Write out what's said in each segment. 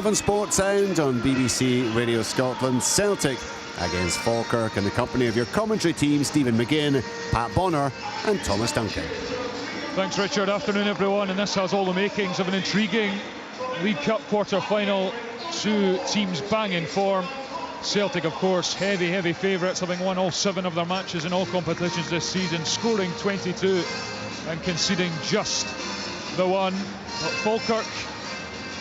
On Sports Sound on BBC Radio Scotland, Celtic against Falkirk in the company of your commentary team, Stephen McGinn, Pat Bonner and Thomas Duncan. Thanks, Richard. Afternoon, everyone. And this has all the makings of an intriguing League Cup quarter-final. Two teams banging form. Celtic, of course, heavy favourites, having won all 7 of their matches in all competitions this season, scoring 22 and conceding just the one. But Falkirk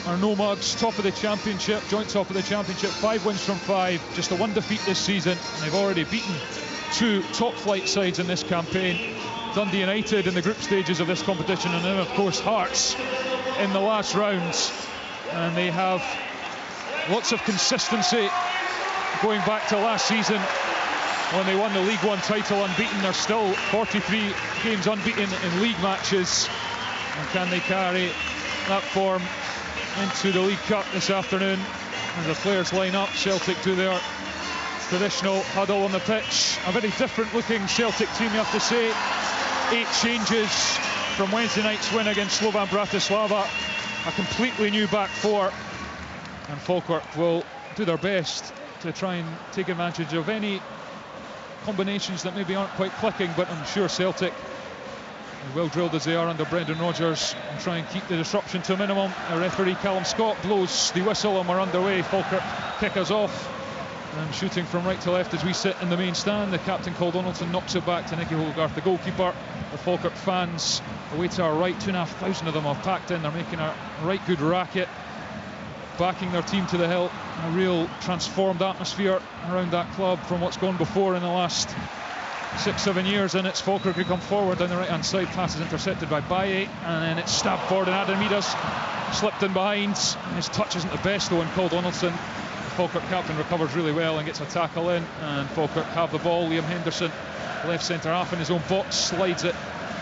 are no mugs, top of the championship, joint top of the championship, 5 wins from 5, just the 1 defeat this season, and they've already beaten 2 top flight sides in this campaign. Dundee United in the group stages of this competition, and then of course Hearts in the last rounds, and they have lots of consistency going back to last season when they won the League One title unbeaten. They're still 43 games unbeaten in league matches, and can they carry that form into the League Cup this afternoon? As the players line up, Celtic do their traditional huddle on the pitch. A very different looking Celtic team, you have to say. 8 changes from Wednesday night's win against Slovan Bratislava. A completely new back 4, and Falkirk will do their best to try and take advantage of any combinations that maybe aren't quite clicking, but I'm sure Celtic, well drilled as they are under Brendan Rodgers, and try and keep the disruption to a minimum. Our referee Callum Scott blows the whistle and we're underway. Falkirk kick us off, and shooting from right to left as we sit in the main stand. The captain, Paul Donaldson, knocks it back to Nicky Hogarth, the goalkeeper. The Falkirk fans away to our right, 2,500 of them have packed in. They're making a right good racket, backing their team to the hilt. A real transformed atmosphere around that club from what's gone before in the last 6-7 years. And it's Falkirk who come forward down the right hand side. Pass is intercepted by Baye, and then it's stabbed forward, and Adam Midas slipped in behind. His touch isn't the best though, and Paul Donaldson, the Falkirk captain, recovers really well and gets a tackle in, and Falkirk have the ball. Liam Henderson, left centre half in his own box, slides it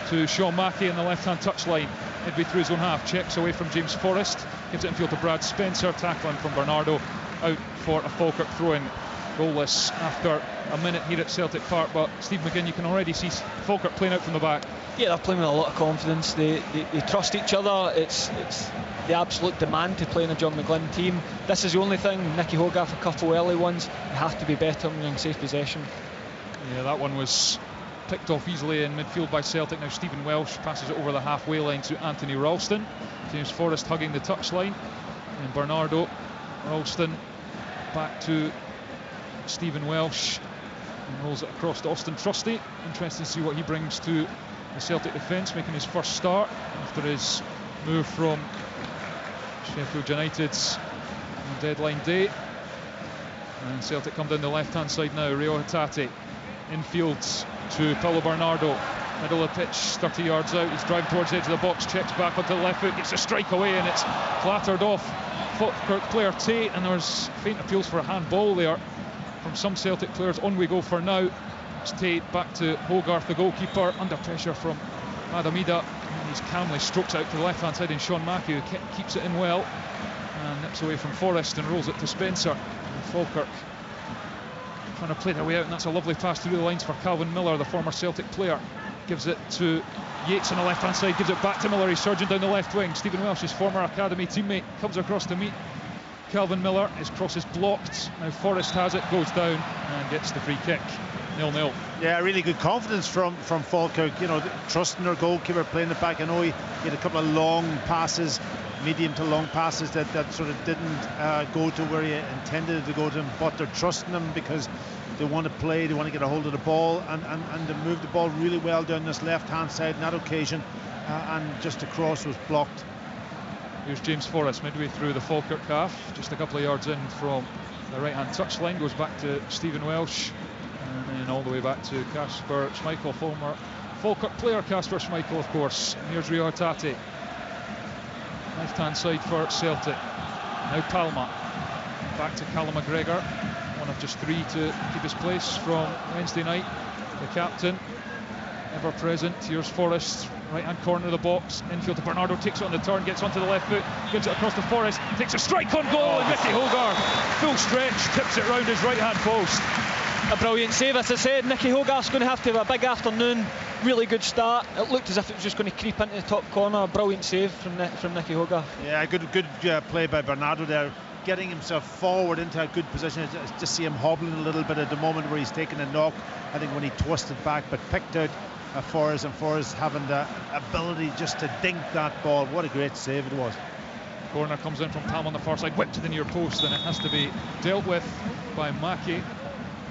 to Sean Mackey in the left hand touchline, midway through his own half, checks away from James Forrest, gives it in field to Brad Spencer, tackling from Bernardo, out for a Falkirk throw-in. Goalless after a minute here at Celtic Park, but Steve McGinn, you can already see Falkirk playing out from the back. Yeah, they're playing with a lot of confidence. They trust each other. It's the absolute demand to play in a John McGlynn team. This is the only thing. Nicky Hogarth, a couple early ones, they have to be better in safe possession. Yeah, that one was picked off easily in midfield by Celtic. Now Stephen Welsh passes it over the halfway line to Anthony Ralston. James Forrest hugging the touchline, and Bernardo, Ralston back to Stephen Welsh, and rolls it across to Austin Trusty. Interesting to see what he brings to the Celtic defence, making his first start after his move from Sheffield United's on deadline day. And Celtic come down the left hand side now. Rio Hatate infield to Paulo Bernardo, middle of the pitch, 30 yards out. He's driving towards the edge of the box, checks back onto the left foot, gets a strike away, and it's clattered off Falkirk player Tate, and there's faint appeals for a handball there from some Celtic players. On we go for now. It's Tate back to Hogarth, the goalkeeper, under pressure from Adamida. He's calmly strokes out to the left hand side, and Sean Mackey, who keeps it in well and nips away from Forrest and rolls it to Spencer. And Falkirk trying to play their way out, and that's a lovely pass through the lines for Calvin Miller, the former Celtic player. Gives it to Yates on the left hand side, gives it back to Miller. He's surging down the left wing. Stephen Welsh's former academy teammate comes across to meet Calvin Miller. His cross is blocked. Now Forrest has it, goes down and gets the free kick. 0-0. Yeah, really good confidence from Falkirk, you know, trusting their goalkeeper, playing it back. I know he had a couple of long passes, medium to long passes that sort of didn't go to where he intended it to go to him, but they're trusting him because they want to play, they want to get a hold of the ball, and they moved the ball really well down this left hand side on that occasion, and just the cross was blocked. Here's James Forrest midway through the Falkirk half, just a couple of yards in from the right hand touchline, goes back to Stephen Welsh, and then all the way back to Kasper Schmeichel, former Falkirk player Kasper Schmeichel, of course. And here's Rio Hatate, left hand side for Celtic. Now Palma back to Callum McGregor, one of just 3 to keep his place from Wednesday night. The captain, ever present. Here's Forrest, right hand corner of the box, infield to Bernardo, takes it on the turn, gets onto the left foot, gives it across to Forrest, takes a strike on goal, and Nicky Hogarth, full stretch, tips it round his right hand post. a brilliant save. As I said, Nicky Hogarth's going to have a big afternoon. Really good start. It looked as if it was just going to creep into the top corner. A brilliant save from Nicky Hogarth. Yeah, good play by Bernardo there, getting himself forward into a good position. Just see him hobbling a little bit at the moment where he's taking a knock, I think, when he twisted back, but picked out Forrest, and Forrest having the ability just to dink that ball. What a great save it was. Corner comes in from Palm on the far side, whipped to the near post, and it has to be dealt with by Mackey,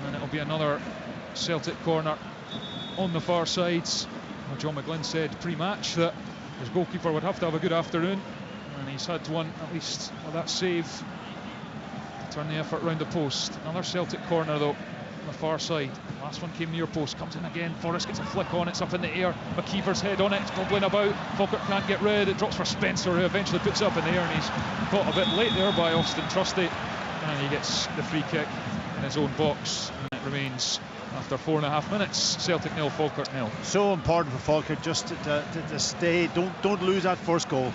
and it'll be another Celtic corner on the far side. Well, John McGlynn said pre-match that his goalkeeper would have to have a good afternoon, and he's had one, at least with that save, to turn the effort round the post. Another Celtic corner though on the far side. Last one came near post, comes in again. Forrest gets a flick on, it's up in the air. McKeever's head on it, it's bubbling about. Falkirk can't get rid, it drops for Spencer, who eventually puts it up in the air, and he's caught a bit late there by Austin Trusty, and he gets the free kick in his own box, and it remains, after 4.5 minutes, Celtic 0, Falkirk 0. So important for Falkirk just to stay. Don't lose that first goal.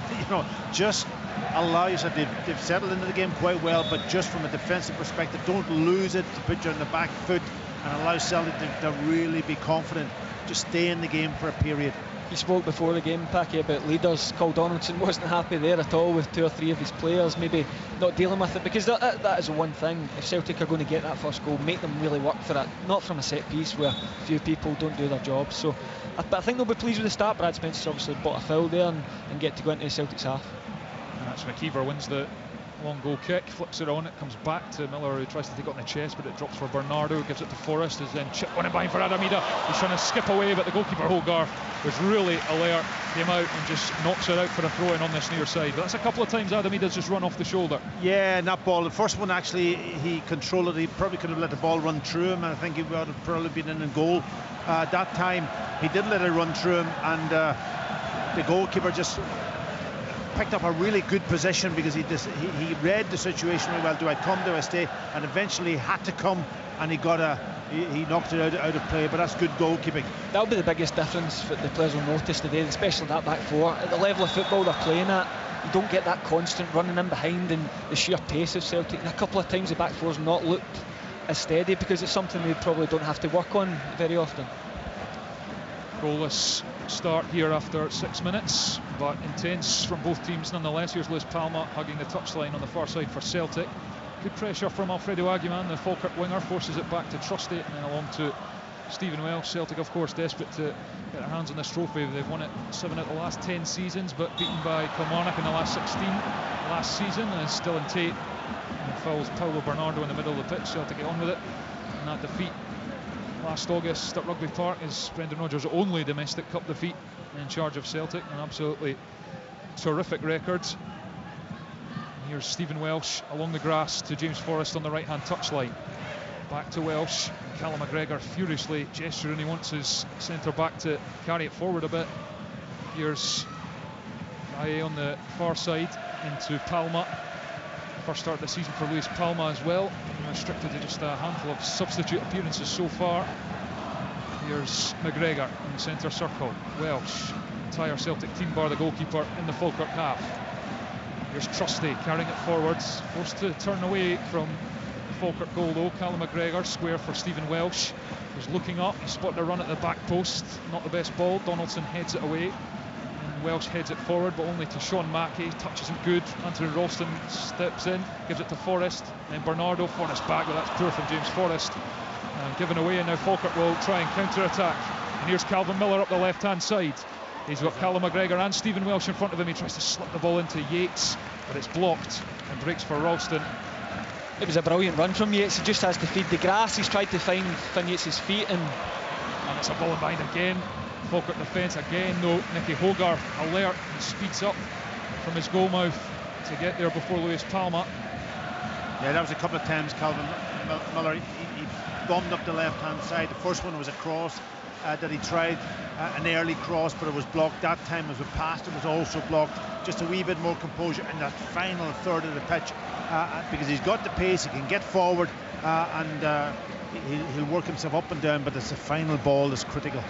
Just allow yourself. They've settled into the game quite well, but just from a defensive perspective, don't lose it to put you on the back foot and allow Celtic to really be confident. Just stay in the game for a period. He spoke before the game, Packy, about leaders. Carl Donaldson wasn't happy there at all with 2 or 3 of his players maybe not dealing with it, because that is the one thing. If Celtic are going to get that first goal, make them really work for it, not from a set piece where a few people don't do their job. So but I think they'll be pleased with the start. Brad Spencer's obviously bought a foul there and get to go into the Celtic's half. And that's McKeever wins the long goal kick, flips it on, it comes back to Miller, who tries to take it on the chest, but it drops for Bernardo, gives it to Forrest, is then chipped on it behind for Adamida. He's trying to skip away, but the goalkeeper Hogarth was really alert, came out and just knocks it out for a throw-in on this near side. But that's a couple of times Adamida's just run off the shoulder. Yeah, and that ball, the first one actually, he controlled it. He probably could have let the ball run through him, and I think he would have probably been in goal. That time he did let it run through him, and the goalkeeper just picked up a really good position, because he read the situation really well. Do I come, do I stay? And eventually had to come, and he knocked it out of play. But that's good goalkeeping. That'll be the biggest difference that the players will notice today, especially that back four. At the level of football they're playing at, you don't get that constant running in behind and the sheer pace of Celtic. And a couple of times the back four's not looked as steady, because it's something they probably don't have to work on very often. Goalless start here after 6 minutes, but intense from both teams nonetheless. Here's Lewis Palma hugging the touchline on the far side for Celtic. Good pressure from Alfredo Aguiman, the Falkirk winger, forces it back to Trusty and then along to Stephen Welsh. Celtic, of course, desperate to get their hands on this trophy. They've won it 7 out of the last 10 seasons, but beaten by Kilmarnock in the last 16 last season. And still in Tate and fouls Paulo Bernardo in the middle of the pitch. Celtic get on with it, and that defeat last August at Rugby Park is Brendan Rodgers' only domestic cup defeat in charge of Celtic. An absolutely terrific record. And here's Stephen Welsh along the grass to James Forrest on the right hand touchline. Back to Welsh. Callum McGregor furiously gesturing, he wants his centre back to carry it forward a bit. Here's Aye on the far side into Palma. First start of the season for Luis Palma as well, restricted to just a handful of substitute appearances so far. Here's McGregor in the centre circle. Welsh, entire Celtic team bar the goalkeeper in the Falkirk half. Here's Trusty carrying it forwards, forced to turn away from the Falkirk goal though. Callum McGregor square for Stephen Welsh, who's looking up, he spotted a run at the back post, not the best ball. Donaldson heads it away. Welsh heads it forward, but only to Sean Mackey. Touch isn't good. Anthony Ralston steps in, gives it to Forrest, and Bernardo. Forrest back, but that's poor from James Forrest. Given away, and now Falkirk will try and counter-attack. And here's Calvin Miller up the left-hand side. He's got Callum McGregor and Stephen Welsh in front of him. He tries to slip the ball into Yates, but it's blocked and breaks for Ralston. It was a brilliant run from Yates. He just has to feed the grass. He's tried to find Finn Yates' feet, and it's a ball in behind again. Falkirk defence again though. Nicky Hogarth alert and speeds up from his goal mouth to get there before Luis Palma. Yeah, that was a couple of times Calvin Miller, he bombed up the left hand side. The first one was a cross that he tried, an early cross, but it was blocked. That time as we passed, it was also blocked. Just a wee bit more composure in that final third of the pitch, because he's got the pace, he can get forward, and he'll work himself up and down, but it's the final ball that's critical.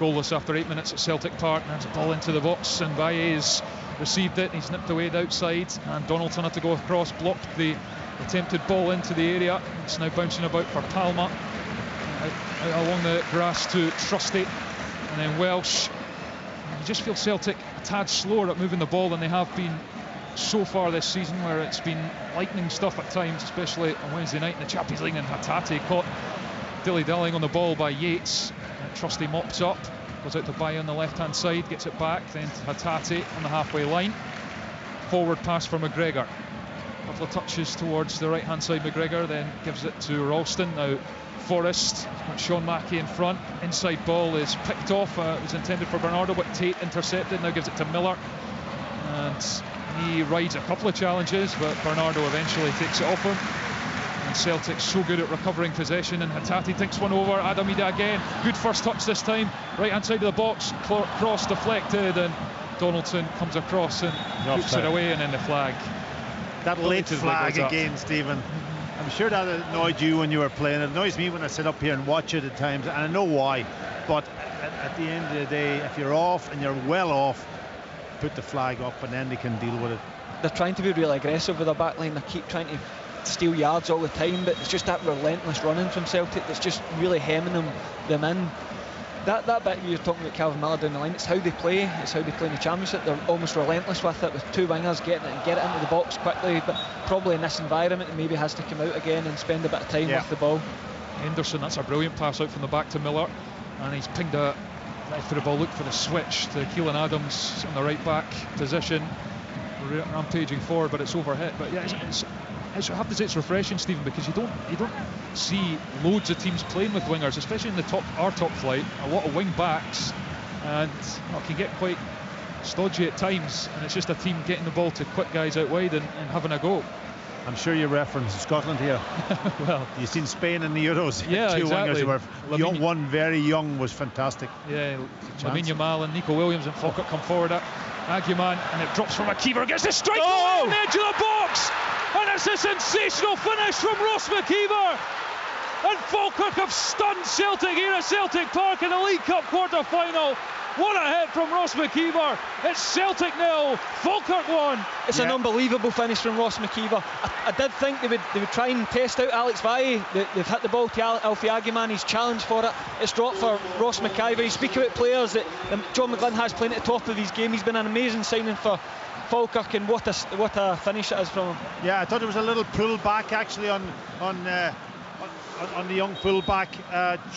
goalless after 8 minutes at Celtic Park. There's a ball into the box, and Baye's received it, and he's nipped away the outside, and Donaldson had to go across, blocked the attempted ball into the area. It's now bouncing about for Palma, out along the grass to Trusty, and then Welsh. You just feel Celtic a tad slower at moving the ball than they have been so far this season, where it's been lightning stuff at times, especially on Wednesday night in the Champions League. And Hatate caught dilly-dallying on the ball by Yates. Trusty mops up, goes out to Baye on the left-hand side, gets it back, then to Hatate on the halfway line. Forward pass for McGregor. A couple of touches towards the right-hand side, McGregor, then gives it to Ralston. Now Forrest, got Sean Mackey in front. Inside ball is picked off. It was intended for Bernardo, but Tate intercepted. Now gives it to Miller. And he rides a couple of challenges, but Bernardo eventually takes it off him. And Celtic's so good at recovering possession, and Hatate takes one over. Adamida again, good first touch this time, right hand side of the box, cross deflected, and Donaldson comes across and puts it away, and then the flag. That late flag again, Stephen. I'm sure that annoyed you when you were playing. It annoys me when I sit up here and watch it at times, and I know why, but at the end of the day, if you're off and you're well off, put the flag up and then they can deal with it. They're trying to be really aggressive with their back line. They keep trying to steal yards all the time, but it's just that relentless running from Celtic that's just really hemming them in. That bit you're talking about, Calvin Miller down the line, it's how they play. It's how they play in the Championship. They're almost relentless with it, with two wingers getting it and get it into the box quickly, but probably in this environment it maybe has to come out again and spend a bit of time with the ball. Henderson, that's a brilliant pass out from the back to Miller, and he's pinged a right for the ball. Look for the switch to Keelan Adams on the right back position, rampaging forward, but it's overhit. But yeah, I have to say it's refreshing, Stephen, because you don't see loads of teams playing with wingers, especially in our top flight. A lot of wing backs, and it can get quite stodgy at times, and it's just a team getting the ball to quick guys out wide and having a go. I'm sure you reference Scotland here. Well, you've seen Spain in the Euros. Yeah, two exactly. wingers who were young, one very young was fantastic. Yeah, Lamine Yamal and Nico Williams and Falkirk come forward at Aguiman, and it drops from a keeper, gets the strike on the edge of the box, and it's a sensational finish from Ross McKeever. And Falkirk have stunned Celtic here at Celtic Park in the League Cup quarter-final. What a hit from Ross McKeever. It's Celtic 0, Falkirk 1. It's an unbelievable finish from Ross McKeever. I did think they would try and test out Alex Valle. They've hit the ball to Alfie Aguiman. He's challenged for it. It's dropped for Ross McKeever. You speak about players that John McGlynn has playing at the top of his game. He's been an amazing signing for Falkirk, and what a finish it is from him. Yeah, I thought there was a little pull back actually on the young fullback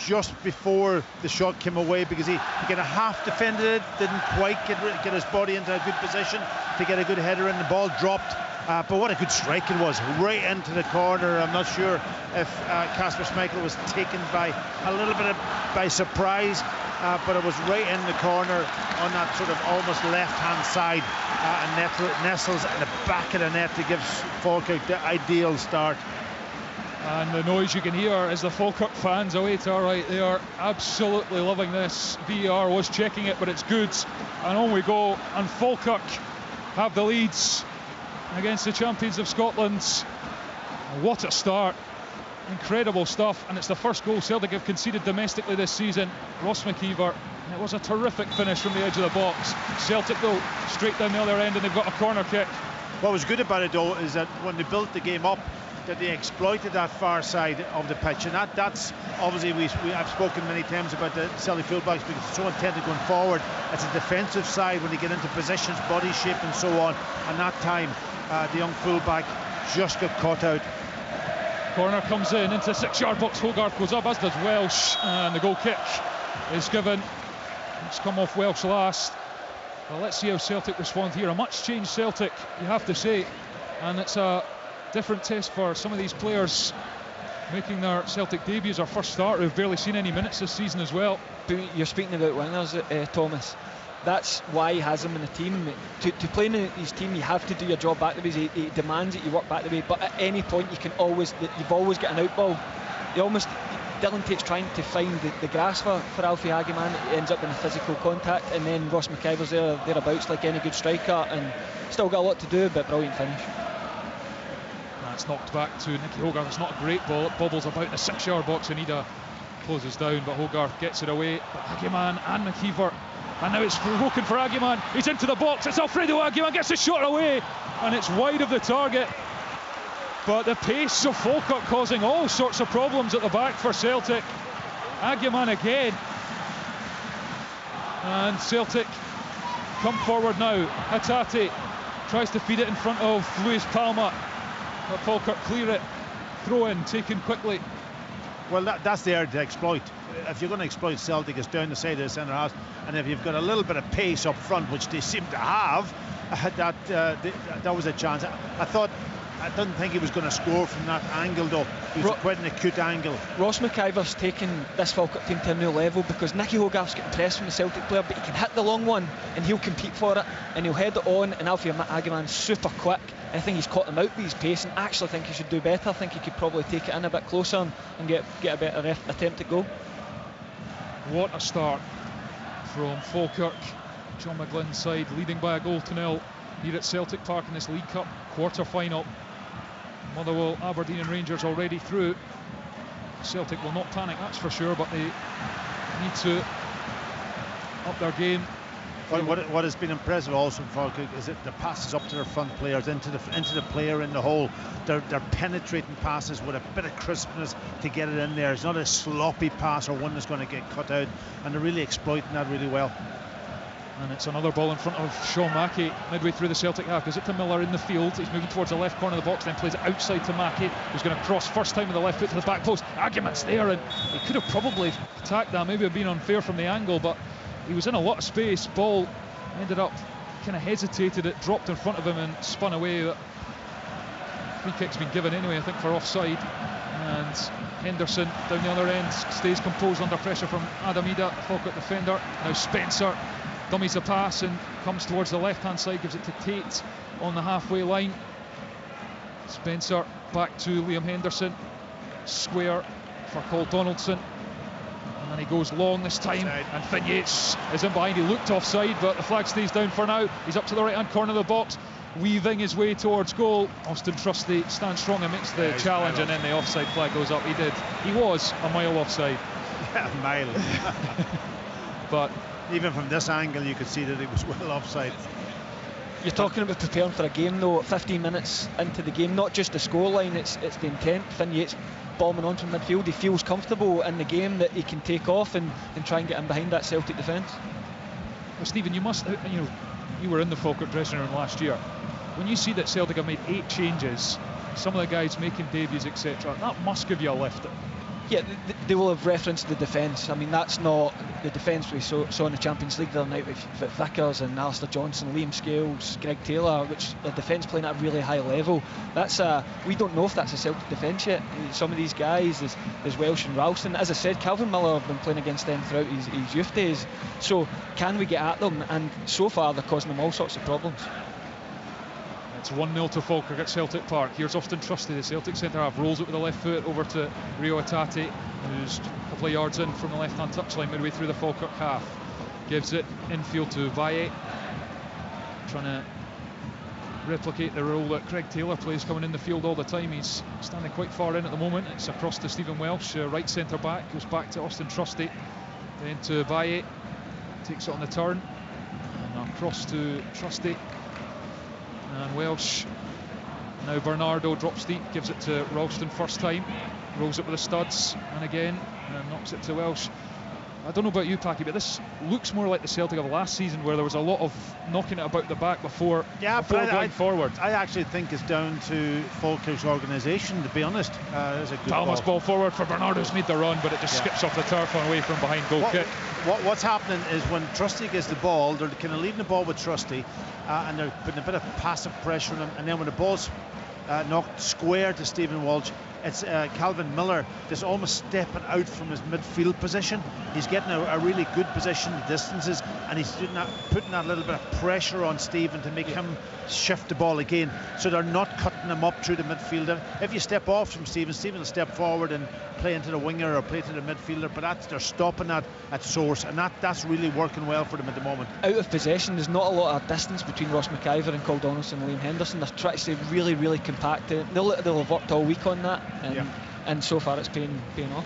just before the shot came away, because he kind of half defended it, didn't quite get his body into a good position to get a good header, and the ball dropped. But what a good strike it was, right into the corner. I'm not sure if Kasper Schmeichel was taken by a little bit by surprise, but it was right in the corner on that sort of almost left-hand side, and nestles in the back of the net to give Falkirk the ideal start. And the noise you can hear is the Falkirk fans away to our right. They are absolutely loving this. VAR was checking it, but it's good. And on we go. And Falkirk have the leads against the champions of Scotland. What a start. Incredible stuff. And it's the first goal Celtic have conceded domestically this season. Ross McKeever. It was a terrific finish from the edge of the box. Celtic, though, straight down the other end, and they've got a corner kick. What was good about it, though, is that when they built the game up, that they exploited that far side of the pitch, and that's obviously I've spoken many times about the Celtic fullbacks because it's so intended going forward. It's a defensive side when they get into positions, body shape and so on, and that time the young fullback just got caught out. Corner comes in into the 6-yard box. Hogarth goes up, as does Welsh, and the goal kick is given. It's come off Welsh last. Well, let's see how Celtic respond here. A much changed Celtic, you have to say, and it's a different test for some of these players making their Celtic debuts. Our first start, who've barely seen any minutes this season as well. But you're speaking about wingers, Thomas. That's why he has them in the team. To play in his team, you have to do your job back the way. He demands that you work back the way, but at any point you've always got an out ball. Dylan Tate's trying to find the grass for Alfie Aguiman. It ends up in a physical contact, and then Ross McKeever's thereabouts like any good striker, and still got a lot to do, but brilliant finish. It's knocked back to Nicky Hogarth. It's not a great ball. It bobbles about the 6-yard box. They need a closes down, but Hogarth gets it away. But Aguiman and McKeever, and now it's broken for Aguiman. He's into the box. It's Alfredo Aguiman, gets the shot away, and it's wide of the target. But the pace of Falkirk causing all sorts of problems at the back for Celtic. Aguiman again, and Celtic come forward now. Hatate tries to feed it in front of Luis Palma, but Falkirk clear it. Throw in taken quickly. Well, that's there to exploit. If you're going to exploit Celtic, it's down the side of the centre half, and if you've got a little bit of pace up front, which they seem to have, that was a chance. I didn't think he was going to score from that angle, though. It was quite an acute angle. Ross McIver's taken this Falkirk team to a new level, because Nicky Hogarth's getting pressed from the Celtic player, but he can hit the long one and he'll compete for it, and he'll head it on, and Alfie Aguiman's super quick. I think he's caught him out with his pace, and actually think he should do better. I think he could probably take it in a bit closer and get a better attempt at goal. What a start from Falkirk. John McGlynn's side leading by a goal to nil here at Celtic Park in this League Cup quarter-final. Motherwell, Aberdeen and Rangers already through. Celtic will not panic, that's for sure, but they need to up their game. What has been impressive also in Falkirk is that the passes up to their front players, into the player in the hole. They're penetrating passes with a bit of crispness to get it in there. It's not a sloppy pass or one that's going to get cut out, and they're really exploiting that really well. And it's another ball in front of Sean Mackey midway through the Celtic half. Gives it to Miller in the field. He's moving towards the left corner of the box, then plays it outside to Mackey, who's going to cross first time with the left foot to the back post. Aguiman's there, and he could have probably attacked that. Maybe have been unfair from the angle, but he was in a lot of space. Ball ended up kind of hesitated. It dropped in front of him and spun away. Free kick's been given anyway, I think, for offside. And Henderson down the other end stays composed under pressure from Adam Ida, Falkirk defender. Now Spencer dummies a pass and comes towards the left-hand side, gives it to Tate on the halfway line. Spencer back to Liam Henderson, square for Paul Donaldson, and then he goes long this time, and Finn Yates is in behind. He looked offside, but the flag stays down for now. He's up to the right-hand corner of the box, weaving his way towards goal. Austin Trusty stands strong and makes the challenge, and then the offside flag goes up. He was a mile offside. Yeah, a mile. But even from this angle you could see that it was well offside. You're talking about preparing for a game, though. 15 minutes into the game, not just the scoreline, it's the intent. Finn Yates bombing on from midfield. He feels comfortable in the game that he can take off and try and get in behind that Celtic defence. Well, Stephen, you were in the Falkirk dressing room last year. When you see that Celtic have made 8 changes, some of the guys making debuts, etc., that must give you a lift. Yeah, they will have referenced the defence. I mean, that's not the defence we saw in the Champions League the other night with Vickers and Alistair Johnson, Liam Scales, Greg Taylor, which the defence playing at a really high level. We don't know if that's a Celtic defence yet. Some of these guys, there's Welsh and Ralston. As I said, Calvin Miller have been playing against them throughout his youth days. So can we get at them? And so far they're causing them all sorts of problems. It's 1-0 to Falkirk at Celtic Park. Here's Austin Trusty, the Celtic centre-half, rolls it with the left foot over to Rio Hatate, who's a couple of yards in from the left-hand touchline midway through the Falkirk half. Gives it infield to Valle, trying to replicate the role that Craig Taylor plays, coming in the field all the time. He's standing quite far in at the moment. It's across to Stephen Welsh, right centre-back, goes back to Austin Trusty, then to Valle, takes it on the turn, and across to Trusty. And Welsh, now Bernardo drops deep, gives it to Ralston first time, rolls it with the studs, and again, and knocks it to Welsh. I don't know about you, Packy, but this looks more like the Celtic of last season, where there was a lot of knocking it about the back before going forward. I actually think it's down to Falkirk's organisation, to be honest. There's a good ball forward for Bernardo, who's made the run, but it just skips off the turf and away from behind goal kick. What's happening is when Trusty gets the ball, they're kind of leaving the ball with Trusty, and they're putting a bit of passive pressure on him, and then when the ball's knocked square to Stephen Walsh, it's Calvin Miller that's almost stepping out from his midfield position. He's getting a really good position, the distances, and he's putting that little bit of pressure on Stephen to make him shift the ball again. So they're not cutting him up through the midfielder. If you step off from Stephen will step forward and play into the winger or play to the midfielder, but they're stopping that at source, and that's really working well for them at the moment. Out of possession, there's not a lot of distance between Ross McIver and Paul Donaldson and Liam Henderson. They're trying to stay really, really compact. They'll have worked all week on that, and so far it's paying off.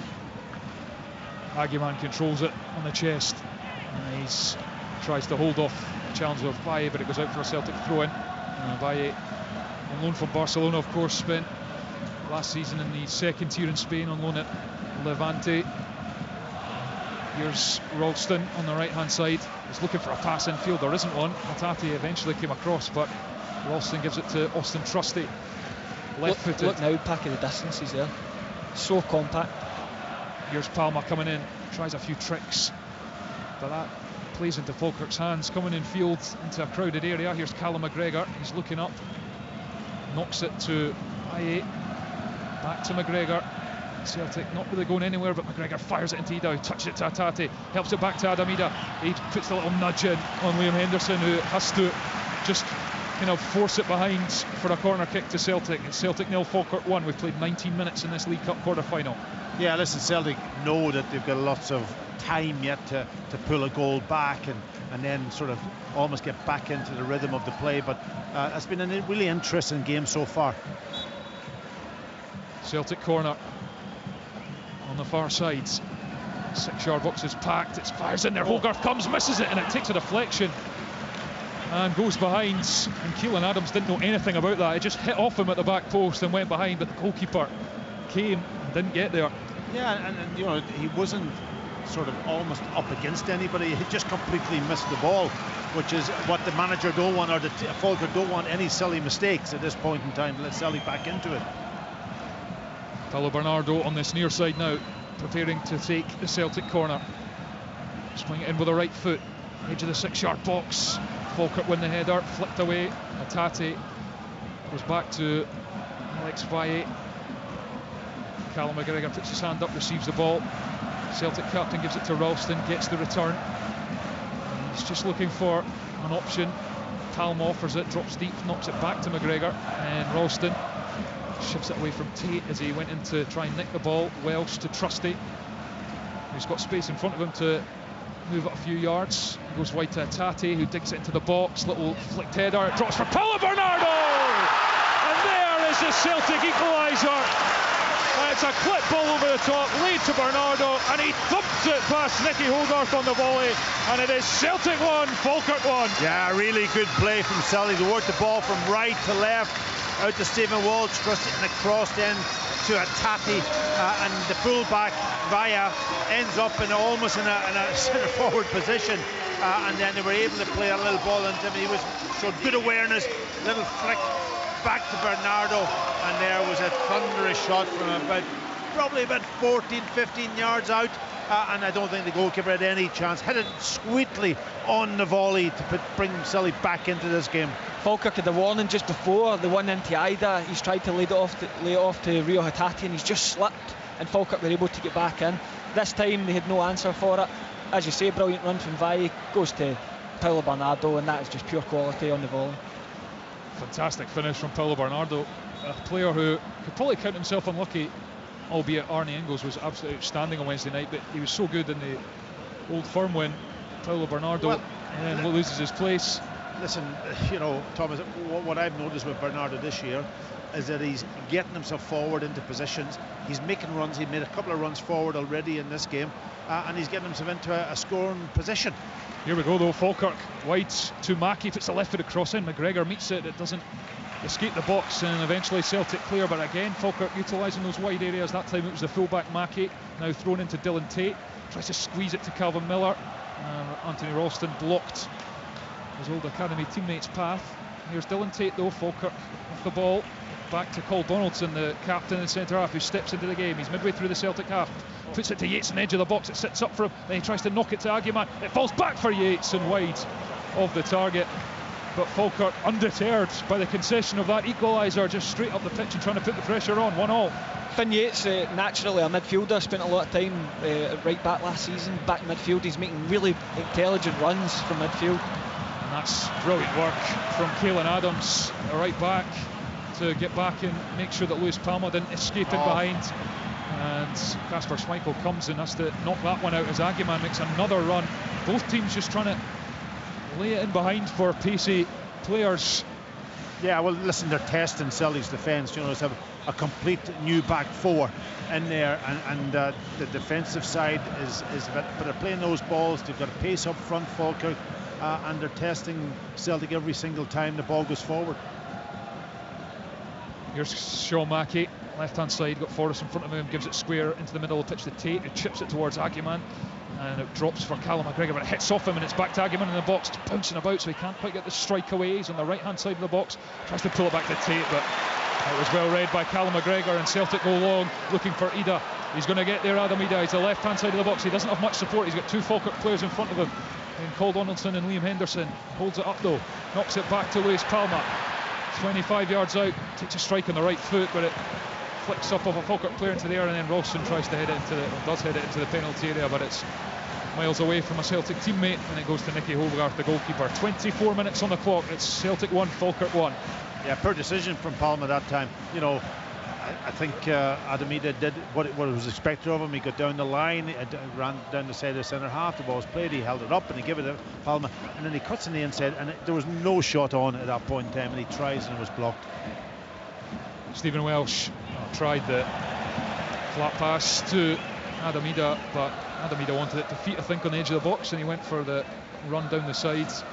Aguiman controls it on the chest. He's tries to hold off the challenge of Valle, but it goes out for a Celtic throw-in. Valle, on loan from Barcelona, of course, spent last season in the second tier in Spain on loan at Levante. Here's Ralston on the right-hand side. He's looking for a pass infield. There isn't one. Hatate eventually came across, but Ralston gives it to Austin Trusty. Left-footed. Look now, packing the distances there. So compact. Here's Palma coming in. Tries a few tricks. But that plays into Falkirk's hands. Coming in field into a crowded area. Here's Callum McGregor. He's looking up. Knocks it to Aye. Back to McGregor. Celtic not really going anywhere, but McGregor fires it into Edau, touches it to Hatate, helps it back to Adamida. He puts a little nudge in on Liam Henderson, who has to just kind of force it behind for a corner kick to Celtic. It's Celtic 0, Falkirk 1. We've played 19 minutes in this League Cup quarter-final. Yeah, listen, Celtic know that they've got lots of time yet to pull a goal back and then sort of almost get back into the rhythm of the play, but it's been a really interesting game so far. Celtic corner on the far side. 6-yard box is packed. It fires in there. Hogarth comes, misses it, and it takes a deflection and goes behind. And Keelan Adams didn't know anything about that. It just hit off him at the back post and went behind, but the goalkeeper came and didn't get there. Yeah, and you know, he wasn't sort of almost up against anybody. He just completely missed the ball, which is what the manager don't want, or the Falkirk don't want any silly mistakes at this point in time. Let's Celtic back into it. Paulo Bernardo on this near side now, preparing to take the Celtic corner. Swing it in with the right foot, edge of the 6-yard box. Falkirk win the header, flicked away. Hatate goes back to Alex Valle. Callum McGregor puts his hand up, receives the ball. Celtic captain gives it to Ralston, gets the return. He's just looking for an option. Palma offers it, drops deep, knocks it back to McGregor, and Ralston shifts it away from Tate as he went in to try and nick the ball. Welsh to Trusty, who's got space in front of him to move it a few yards. He goes wide to Hatate, who digs it into the box. Little flicked header, it drops for Paulo Bernardo! And there is the Celtic equaliser. It's a clip ball over the top, laid to Bernardo, and he thumps it past Nicky Hogarth on the volley, and it is Celtic 1, Falkirk 1. Yeah, really good play from Celtic. They worked the ball from right to left, out to Stephen Walsh, thrust it in the cross then to Hatate, and the fullback Vaya ends up almost in a centre forward position, and then they were able to play a little ball into him. He showed good awareness, little flick back to Bernardo, and there was a thunderous shot from probably about 14-15 yards out, and I don't think the goalkeeper had any chance. Hit it sweetly on the volley to bring Celtic back into this game. Falkirk had the warning just before the one into Ida. He's tried to lay it off to Rio Hatate, and he's just slipped, and Falkirk were able to get back in. This time they had no answer for it. As you say, brilliant run from Valle, goes to Paulo Bernardo, and that is just pure quality on the volley. Fantastic finish from Paulo Bernardo, a player who could probably count himself unlucky, albeit Arnie Ingles was absolutely outstanding on Wednesday night, but he was so good in the Old Firm win. Paulo Bernardo loses his place. Listen, you know, Thomas, what I've noticed with Bernardo this year is that he's getting himself forward into positions. He's making runs. He made a couple of runs forward already in this game, and he's getting himself into a scoring position. Here we go though, Falkirk wide to Mackey, puts the left-footed cross in. McGregor meets it, it doesn't escape the box, and eventually Celtic clear, but again Falkirk utilising those wide areas. That time it was the fullback Mackey, now thrown into Dylan Tate, tries to squeeze it to Calvin Miller. Anthony Ralston blocked his old academy teammate's path. Here's Dylan Tate though, Falkirk with the ball, back to Cole Donaldson, the captain and centre half, who steps into the game. He's midway through the Celtic half, puts it to Yates on the edge of the box, it sits up for him, then he tries to knock it to Aguiman, it falls back for Yates and wide of the target. But Falkirk undeterred by the concession of that equaliser, just straight up the pitch and trying to put the pressure on. 1-1. Finn Yates, naturally a midfielder, spent a lot of time right back last season, back midfield. He's making really intelligent runs from midfield. And that's brilliant work from Keelan Adams, a right back, to get back and make sure that Lewis Palma didn't escape in behind. And Kasper Schmeichel comes and has to knock that one out as Aguiman makes another run. Both teams just trying to lay it in behind for pacey players. Yeah, well, listen, they're testing Celtic's defence. You know, it's a complete new back four in there, and the defensive side is a bit, but they're playing those balls. They've got a pace up front, Falkirk, and they're testing Celtic every single time the ball goes forward. Here's Sean Mackey, left-hand side, got Forrest in front of him, gives it square into the middle of the pitch to Tate, who chips it towards Aguiman. And it drops for Callum McGregor, but it hits off him and it's back to Aguiman in the box. It's bouncing about, so he can't quite get the strike away. He's on the right-hand side of the box, tries to pull it back to Tate, but it was well read by Callum McGregor, and Celtic go long, looking for Ida. He's going to get there, Adam Ida. He's the left-hand side of the box. He doesn't have much support. He's got two Falkirk players in front of him, and Cole Donaldson and Liam Henderson. Holds it up though, knocks it back to Lewis Palmer. 25 yards out, takes a strike on the right foot, but it flicks up of a Falkirk player into the air, and then Ralston tries to head it into does head it into the penalty area, but it's miles away from a Celtic teammate, and it goes to Nicky Hogarth, the goalkeeper. 24 minutes on the clock. It's Celtic 1, Falkirk 1. Yeah, poor decision from Palmer that time. You know, I think Adamida did what was expected of him. He got down the line, ran down the side of the centre half. The ball was played. He held it up and he gave it to Palmer, and then he cuts in the inside, and there was no shot on at that point in time, and he tries and it was blocked. Stephen Welsh tried the flat pass to Adamida, but Adamida wanted it to feet, I think, on the edge of the box, and he went for the run down the sides.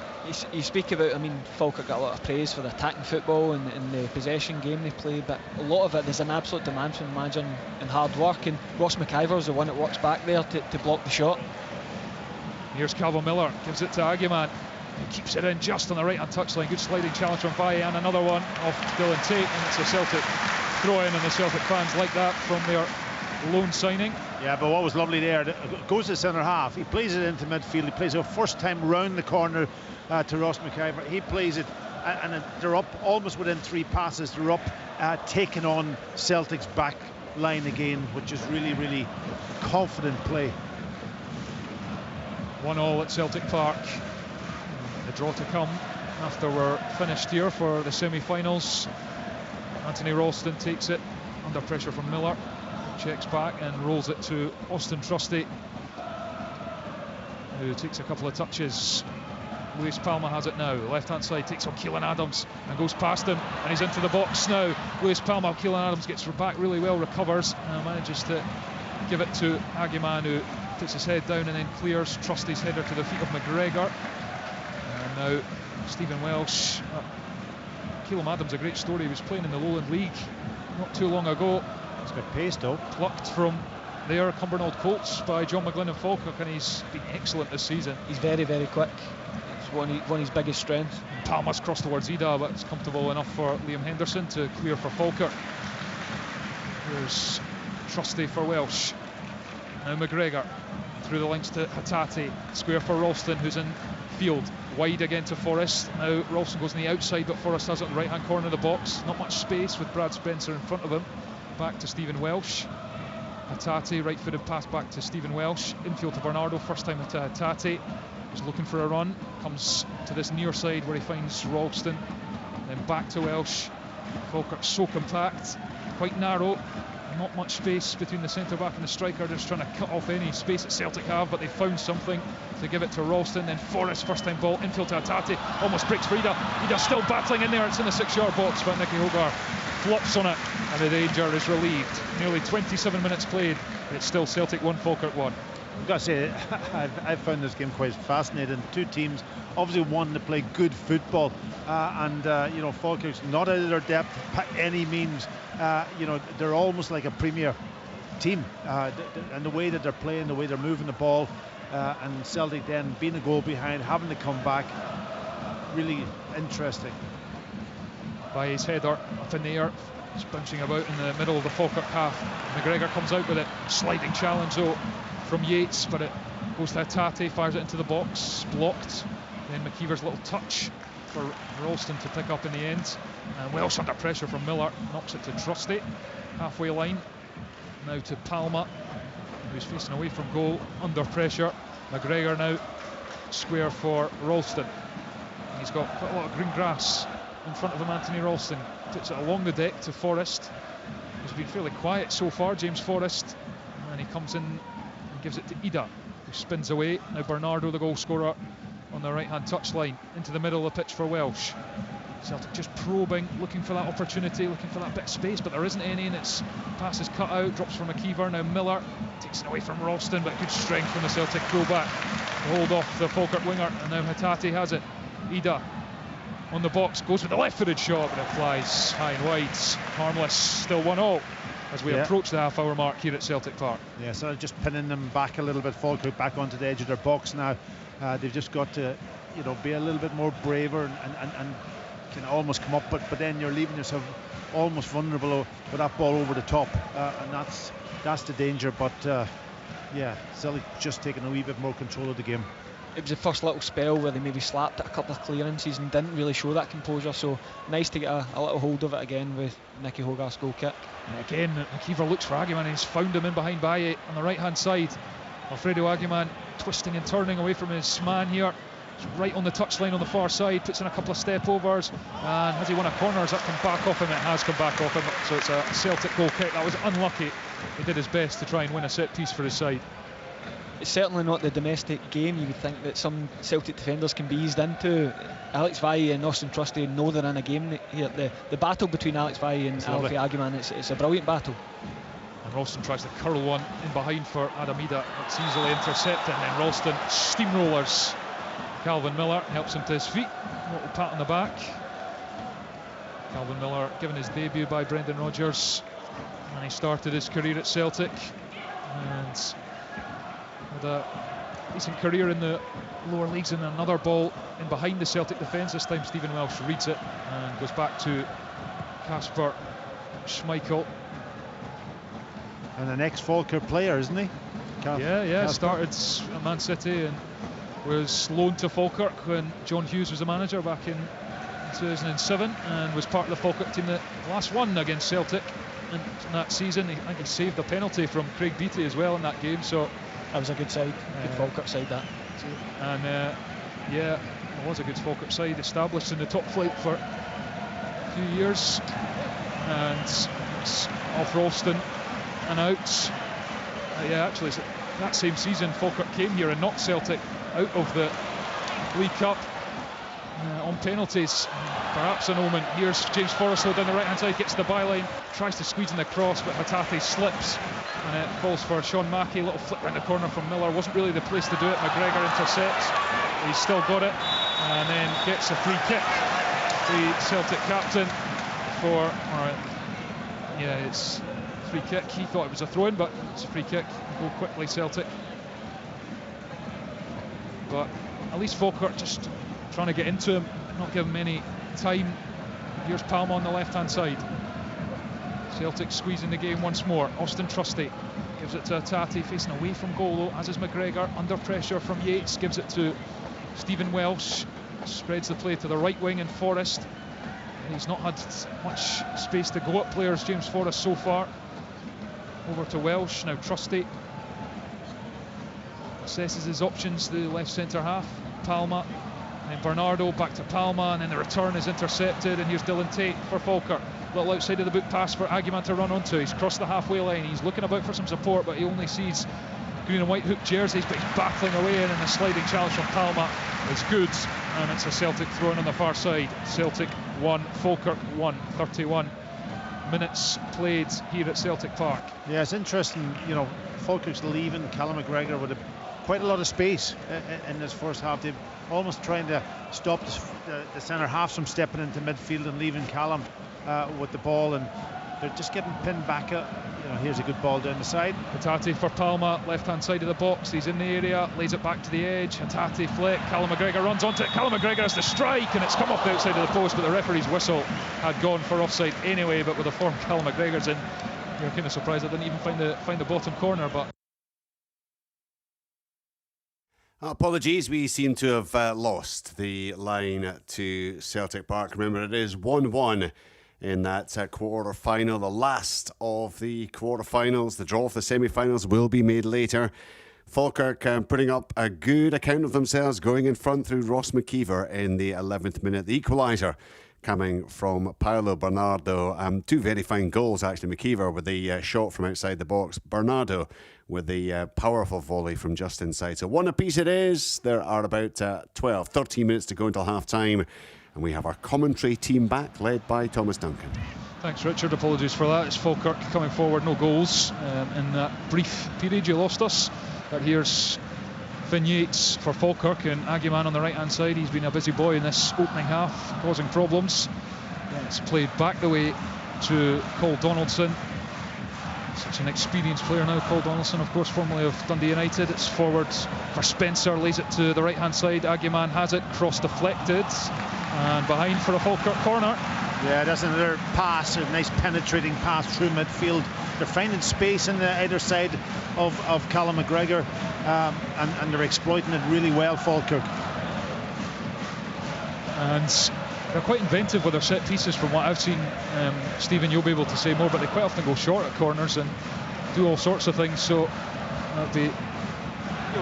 You speak about, I mean, Falkirk got a lot of praise for the attacking football and the possession game they play, but a lot of it, there's an absolute demand from the manager and hard work, and Ross McIver's the one that works back there to block the shot. Here's Calvin Miller, gives it to Aguiman. He keeps it in just on the right-hand touchline. Good sliding challenge from Valle, and another one off Dylan Tate, and it's a Celtic throw-in, and the Celtic fans like that from their loan signing. Yeah, but what was lovely there, it goes to centre half, he plays it into midfield, he plays it first time round the corner to Ross McIver. He plays it, and they're up almost within 3 passes. They're up, taking on Celtic's back line again, which is really, really confident play. 1-1 at Celtic Park. The draw to come after we're finished here for the semi-finals. Anthony Ralston takes it under pressure from Miller, checks back and rolls it to Austin Trusty, who takes a couple of touches. Lewis Palmer has it now, left-hand side, takes on Keelan Adams and goes past him, and he's into the box now. Lewis Palmer, Keelan Adams gets back really well, recovers, and manages to give it to Aguiman, who puts his head down and then clears Trusty's header to the feet of McGregor. And now Stephen Welsh. Keelan Adams, a great story. He was playing in the Lowland League not too long ago. He's got pace though. Plucked from there, Cumbernauld Colts, by John McGlynn and Falkirk, and he's been excellent this season. He's very, very quick. It's one of his biggest strengths. Palmer's crossed towards Ida, but it's comfortable enough for Liam Henderson to clear for Falkirk. Here's Trusty for Welsh. Now McGregor through the links to Hatate. Square for Ralston, who's in field. Wide again to Forrest. Now Ralston goes on the outside, but Forrest has it on the right hand corner of the box. Not much space with Brad Spencer in front of him. Back to Stephen Welsh. Hatate, right footed pass back to Stephen Welsh. Infield to Bernardo, first time to Hatate. He's looking for a run. Comes to this near side where he finds Ralston. Then back to Welsh. Falkirk so compact, quite narrow. Not much space between the centre back and the striker. They're just trying to cut off any space that Celtic have, but they found something to give it to Ralston. Then Forrest, first time ball, infield to Hatate, almost breaks for Ida. Ida's still battling in there. It's in the 6-yard box, but Nicky Hogarth flops on it, and the danger is relieved. Nearly 27 minutes played, but it's still Celtic 1, Falkirk 1. I've got to say, I've found this game quite fascinating. Two teams obviously wanting to play good football, and you know, Falkirk's not out of their depth by any means. You know, they're almost like a premier team, and the way that they're playing, the way they're moving the ball, and Celtic then being a goal behind, having to come back, really interesting. By his header up in the air, he's bouncing about in the middle of the Falkirk half. McGregor comes out with it, sliding challenge though from Yates, but it goes to Hatate, fires it into the box, blocked. Then McKeever's little touch for Ralston to pick up in the end, and Welsh under pressure from Miller, knocks it to Trusty, halfway line. Now to Palmer, who's facing away from goal, under pressure. McGregor now square for Ralston. He's got quite a lot of green grass in front of him, Anthony Ralston. Puts it along the deck to Forrest, who's been fairly quiet so far, James Forrest. And he comes in and gives it to Ida, who spins away. Now Bernardo, the goal scorer, on the right-hand touchline, into the middle of the pitch for Welsh. Celtic just probing, looking for that opportunity, looking for that bit of space, but there isn't any, and it's pass is cut out, drops from McKeever. Now Miller takes it away from Ralston, but good strength from the Celtic fullback to hold off the Falkirk winger, and now Hatate has it. Ida on the box, goes with the left-footed shot, but it flies high and wide. Harmless, still 1-0 as we approach the half-hour mark here at Celtic Park. Yeah, so just pinning them back a little bit, Falkirk back onto the edge of their box now. They've just got to, be a little bit more braver and can almost come up, but then you're leaving yourself almost vulnerable with that ball over the top, and that's the danger. But Celtic just taking a wee bit more control of the game. It was the first little spell where they maybe slapped at a couple of clearances and didn't really show that composure, so nice to get a little hold of it again with Nicky Hogarth's goal kick. And again, McKeever looks for Aguiman, and he's found him in behind Baye on the right hand side. Alfredo Aguiman twisting and turning away from his man here. He's right on the touchline on the far side, puts in a couple of step overs, and has he won a corner? Has that come back off him? It has come back off him, so it's a Celtic goal kick. That was unlucky. He did his best to try and win a set piece for his side. It's certainly not the domestic game you would think that some Celtic defenders can be eased into. Alex Valle and Austin Trusty know they're in a game here. The battle between Alex Valle and Alfie Aguiman, it's a brilliant battle. And Ralston tries to curl one in behind for Adam Ida. It's easily intercepted, and then Ralston steamrollers Calvin Miller, helps him to his feet. A little pat on the back. Calvin Miller given his debut by Brendan Rodgers, and he started his career at Celtic and had a decent career in the lower leagues. And another ball in behind the Celtic defence. This time Stephen Welsh reads it and goes back to Kasper Schmeichel. And an ex-Falkirk player, isn't he? Kasper. Started at Man City and was loaned to Falkirk when John Hughes was the manager back in 2007, and was part of the Falkirk team that last won against Celtic in that season. I think he saved a penalty from Craig Beattie as well in that game, so that was a good side, good Falkirk side that. And it was a good Falkirk side, established in the top flight for a few years. And it's off Ralston and out. Actually, it's that same season Falkirk came here and knocked Celtic out of the League Cup on penalties. Perhaps an omen. Here's James Forrestal down the right hand side, gets to the byline, tries to squeeze in the cross, but Hatate slips and it falls for Sean Mackey. Little flip round the corner from Miller, wasn't really the place to do it. McGregor intercepts, he's still got it, and then gets a free kick. The Celtic captain for it's a free kick. He thought it was a throw-in, but it's a free kick. Go quickly, Celtic. But at least Falkirk just trying to get into him, not give him any time. Here's Palma on the left hand side. Celtic squeezing the game once more. Austin Trusty gives it to Hatate, facing away from goal though, as is McGregor, under pressure from Yates. Gives it to Stephen Welsh, spreads the play to the right wing in Forrest. He's not had much space to go at players, James Forrest, so far. Over to Welsh, now Trusty assesses his options, the left centre half. Palma, and then Bernardo, back to Palma, and then the return is intercepted, and here's Dylan Tate for Falkirk. Little outside of the boot pass for Aguiman to run onto. He's crossed the halfway line, he's looking about for some support, but he only sees green and white hook jerseys, but he's battling away in, and the sliding challenge from Palma is good, and it's a Celtic throw-in on the far side. Celtic 1, Falkirk 1, 31 minutes played here at Celtic Park. Yeah, it's interesting, Falkirk's leaving Callum McGregor with quite a lot of space in this first half. They're almost trying to stop the centre halves from stepping into midfield and leaving Callum with the ball, and they're just getting pinned back. Here's a good ball down the side. Hatate for Palma, left hand side of the box. He's in the area, lays it back to the edge. Hatate flick, Callum McGregor runs onto it. Callum McGregor has to strike, and it's come off the outside of the post, but the referee's whistle had gone for offside anyway. But with the form Callum McGregor's in, you're kind of surprised I didn't even find the bottom corner. But apologies, we seem to have lost the line to Celtic Park. Remember, it is 1-1 in that quarter-final, the last of the quarter-finals. The draw of the semi-finals will be made later. Falkirk putting up a good account of themselves, going in front through Ross McKeever in the 11th minute. The equaliser coming from Paolo Bernardo. Two very fine goals, actually. McKeever with the shot from outside the box. Bernardo with the powerful volley from just inside. So one apiece it is. There are about 13 minutes to go until half-time. And we have our commentary team back, led by Thomas Duncan. Thanks, Richard. Apologies for that. It's Falkirk coming forward, no goals in that brief period. You lost us. But here's Finn Yates for Falkirk, and Aguiman on the right-hand side. He's been a busy boy in this opening half, causing problems. It's played back the way to Cole Donaldson. Such an experienced player now, Cole Donaldson, of course, formerly of Dundee United. It's forward for Spencer, lays it to the right-hand side. Aguiman has it, cross deflected, and behind for a Falkirk corner. Yeah, that's another pass, a nice penetrating pass through midfield. They're finding space in the either side of Callum McGregor, and they're exploiting it really well, Falkirk. And they're quite inventive with their set pieces from what I've seen. Stephen, you'll be able to say more, but they quite often go short at corners and do all sorts of things. So that'd be...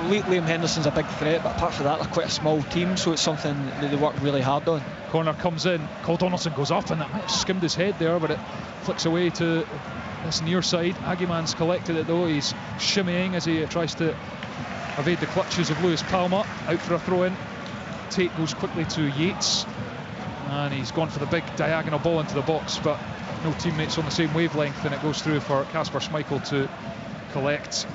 Liam Henderson's a big threat, but apart from that, they're quite a small team, so it's something that they work really hard on. Corner comes in, Cole Donaldson goes up, and that might have skimmed his head there, but it flicks away to this near side. Aguiman's collected it though. He's shimmying as he tries to evade the clutches of Lewis Palma. Out for a throw-in. Tate goes quickly to Yates, and he's gone for the big diagonal ball into the box, but no teammates on the same wavelength, and it goes through for Kasper Schmeichel to collect.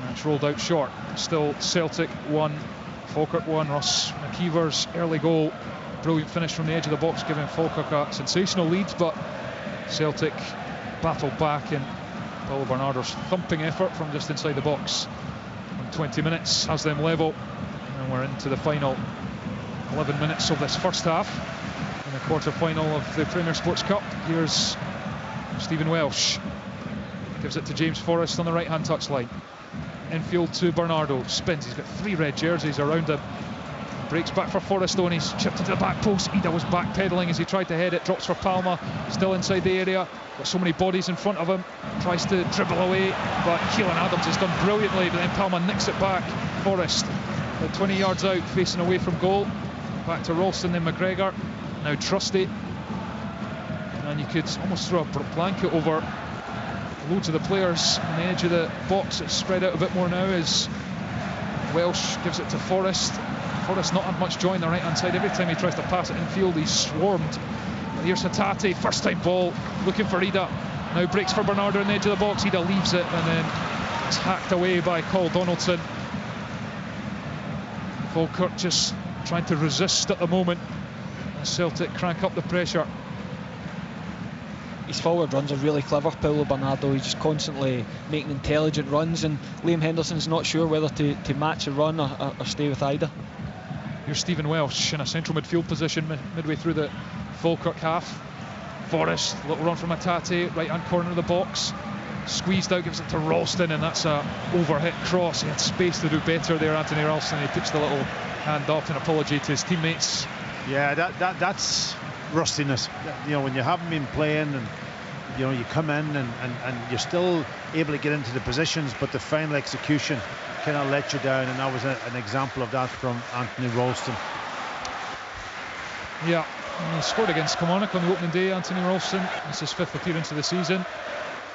And it's rolled out short. Still Celtic 1, Falkirk 1. Ross McKeever's early goal, brilliant finish from the edge of the box, giving Falkirk a sensational lead, but Celtic battled back, and Paulo Bernardo's thumping effort from just inside the box in 20 minutes has them level, and we're into the final 11 minutes of this first half in the quarter-final of the Premier Sports Cup. Here's Stephen Welsh, gives it to James Forrest on the right-hand touchline. Infield to Bernardo, spins, he's got 3 red jerseys around him, breaks back for Forrest though, and he's chipped into the back post. Ida was backpedaling as he tried to head it, drops for Palma, still inside the area, got so many bodies in front of him, tries to dribble away, but Keelan Adams has done brilliantly, but then Palma nicks it back. Forrest at 20 yards out, facing away from goal, back to Ralston, then McGregor, now Trusty, and you could almost throw a blanket over loads of the players on the edge of the box. It's spread out a bit more now as Welsh gives it to Forrest. Forrest not had much joy on the right hand side. Every time he tries to pass it infield, he's swarmed. But here's Hatate, first time ball, looking for Ida, now breaks for Bernardo on the edge of the box. Ida leaves it, and then it's hacked away by Cole Donaldson. Falkirk just trying to resist at the moment as Celtic crank up the pressure. His forward runs are really clever, Paulo Bernardo. He's just constantly making intelligent runs, and Liam Henderson's not sure whether to match a run or stay with Ida. Here's Stephen Welsh in a central midfield position midway through the Falkirk half. Forrest, little run from Hatate, right hand corner of the box, squeezed out, gives it to Ralston, and that's a overhit cross. He had space to do better there, Anthony Ralston. He puts the little hand up in apology to his teammates. Yeah, that's rustiness. You know, when you haven't been playing, and you know, you come in and you're still able to get into the positions, but the final execution kind of let you down, and that was an example of that from Anthony Ralston. Yeah, he scored against Kilmarnock on the opening day, Anthony Ralston. It's his 5th appearance of the season,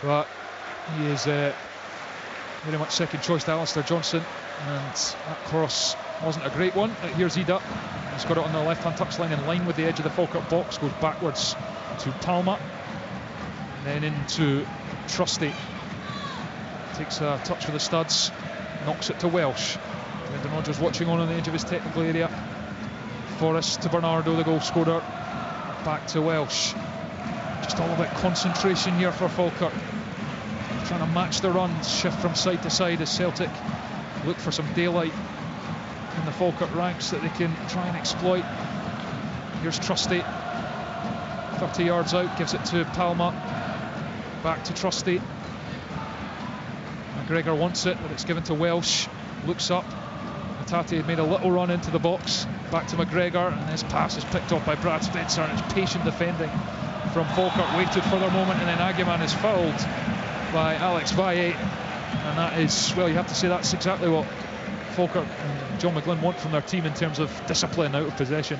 but he is very much second choice to Alistair Johnson, and that cross wasn't a great one. Here's Ida, he's got it on the left hand touchline in line with the edge of the Falkirk box, goes backwards to Palma, and then into Trusty, takes a touch with the studs, knocks it to Welsh. Brendan Rodgers watching on the edge of his technical area. Forrest to Bernardo, the goal scorer, back to Welsh. Just all about concentration here for Falkirk, trying to match the runs, shift from side to side as Celtic look for some daylight in the Falkirk ranks that they can try and exploit. Here's Trusty, 30 yards out, gives it to Palma, back to Trusty. McGregor wants it, but it's given to Welsh, looks up. Hatate had made a little run into the box, back to McGregor, and his pass is picked up by Brad Spencer, and it's patient defending from Falkirk, waited for their moment, and then Aguiman is fouled by Alex Valle, and that is, well, you have to say that's exactly what Falkirk and John McGlynn want from their team in terms of discipline out of possession.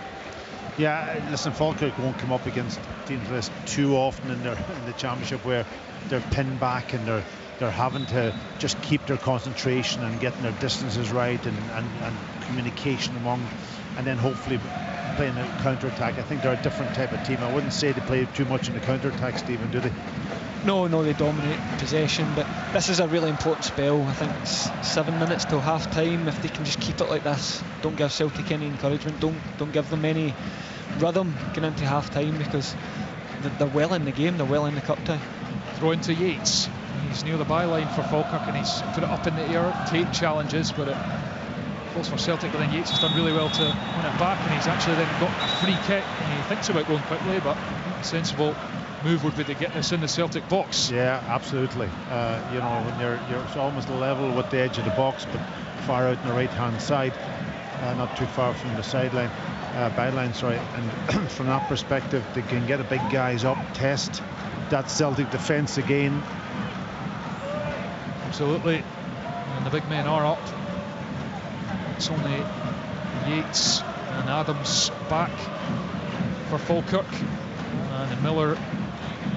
Yeah, listen, Falkirk won't come up against teams like this too often in the championship, where they're pinned back and they're having to just keep their concentration and getting their distances right, and communication among, and then hopefully playing a counter-attack. I think they're a different type of team. I wouldn't say they play too much in the counter-attack, Stephen, do they? No, they dominate possession, but this is a really important spell. I think it's 7 minutes till half time. If they can just keep it like this, don't give Celtic any encouragement, don't give them any rhythm going into half time, because they're well in the game, they're well in the cup tie. Throw into Yates. He's near the byline for Falkirk and he's put it up in the air. Tate challenges, but it falls for Celtic, but then Yates has done really well to win it back, and he's actually then got a free kick and he thinks about going quickly, but a sensible move would be to get this in the Celtic box. Yeah, absolutely. You know, when you're almost level with the edge of the box, but far out on the right hand side, not too far from the sideline, byline, sorry. And from that perspective, they can get the big guys up, test that Celtic defence again. Absolutely, and the big men are up. It's only Yates and Adams back for Falkirk, and Miller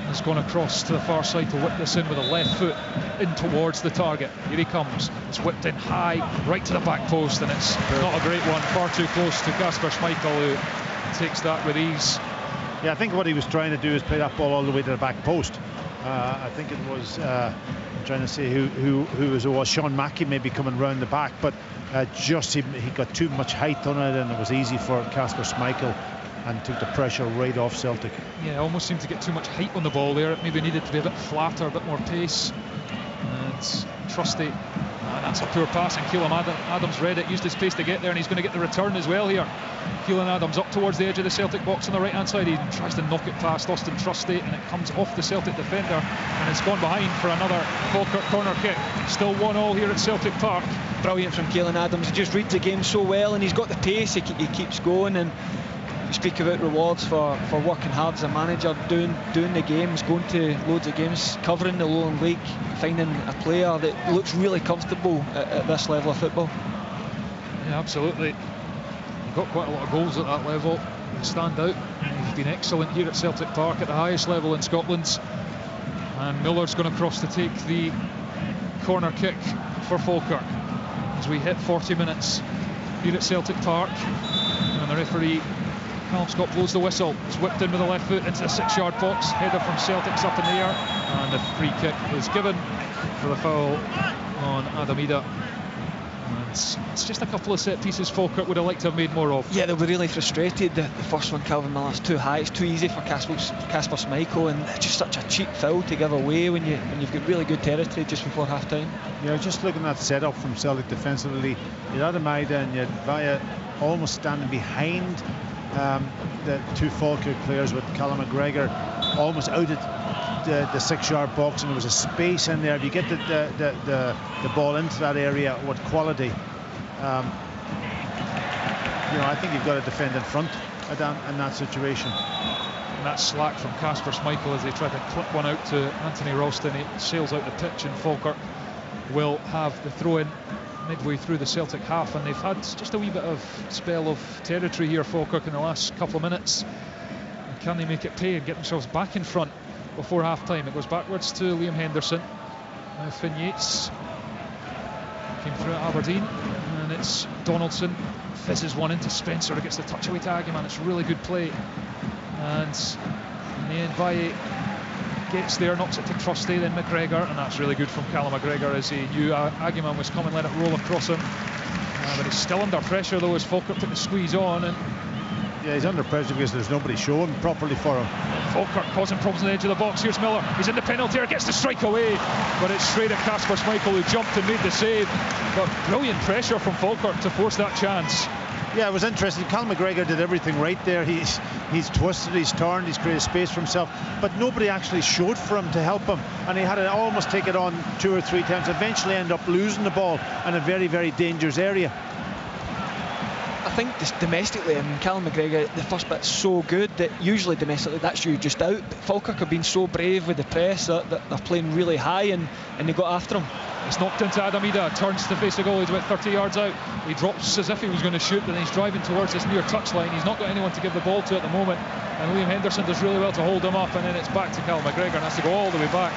has gone across to the far side to whip this in with a left foot in towards the target. Here he comes, it's whipped in high right to the back post, and it's not a great one, far too close to Kasper Schmeichel, who takes that with ease. Yeah, I think what he was trying to do is play that ball all the way to the back post. I think it was I'm trying to say who it was Sean Mackey maybe coming round the back, but just he got too much height on it, and it was easy for Kasper Schmeichel and took the pressure right off Celtic. Yeah, almost seemed to get too much height on the ball there. It maybe needed to be a bit flatter, a bit more pace. And Trusty, that's a poor pass, and Keelan Adams read it, used his pace to get there, and he's going to get the return as well here. Keelan Adams up towards the edge of the Celtic box on the right hand side. He tries to knock it past Austin Trusty, and it comes off the Celtic defender, and it's gone behind for another Falkirk corner kick. Still 1-1 here at Celtic Park. Brilliant from Keelan Adams. He just reads the game so well, and he's got the pace. He keeps going, and you speak about rewards for working hard as a manager, doing the games, going to loads of games, covering the Lowland League, finding a player that looks really comfortable at this level of football. Yeah, absolutely. He got quite a lot of goals at that level. He stand out. He's been excellent here at Celtic Park at the highest level in Scotland. And Miller's going across to take the corner kick for Falkirk as we hit 40 minutes here at Celtic Park, and the referee Callum Scott blows the whistle. It's whipped in with the left foot into the 6-yard box. Header from Celtic's up in the air, and the free kick is given for the foul on Adam Ida. And it's just a couple of set pieces Falkirk would have liked to have made more of. Yeah, they'll be really frustrated. The first one, Calvin Miller's too high. It's too easy for Kasper Schmeichel, and it's just such a cheap foul to give away when you've got really good territory just before half time. Yeah, just looking at setup from Celtic defensively, you had Adam Ida and you had Vaya almost standing behind the two Falkirk players, with Callum McGregor almost out at the 6-yard box, and there was a space in there. If you get the ball into that area with quality, I think you've got to defend in front in that situation. And that slack from Kasper Schmeichel as they try to clip one out to Anthony Ralston. He sails out the pitch, and Falkirk will have the throw-in midway through the Celtic half, and they've had just a wee bit of spell of territory here, Falkirk, in the last couple of minutes. And can they make it pay and get themselves back in front before half time? It goes backwards to Liam Henderson. Now Finn Yates came through at Aberdeen, and it's Donaldson fizzes one into Spencer, who gets the touch away to Aguiman. It's really good play, and in the end Valle gets there, knocks it to Trusty, then McGregor, and that's really good from Callum McGregor as he knew Aguiman was coming, let it roll across him. But he's still under pressure though as Falkirk put the squeeze on. And yeah, he's under pressure because there's nobody showing properly for him. Falkirk causing problems on the edge of the box. Here's Miller, he's in the penalty area, gets the strike away, but it's straight at Kasper Schmeichel, who jumped and made the save. But brilliant pressure from Falkirk to force that chance. Yeah, it was interesting. Callum McGregor did everything right there. He's twisted, he's turned, he's created space for himself, but nobody actually showed for him to help him, and he had to almost take it on 2 or 3 times, eventually end up losing the ball in a very, very dangerous area. I think just domestically, Callum McGregor, the first bit's so good that usually domestically that's you just out, but Falkirk have been so brave with the press that they're playing really high, and they got after him. It's knocked into Adam Ida, turns to face the goal, he's about 30 yards out. He drops as if he was going to shoot, but then he's driving towards this near touchline. He's not got anyone to give the ball to at the moment, and Liam Henderson does really well to hold him up, and then it's back to Callum McGregor and has to go all the way back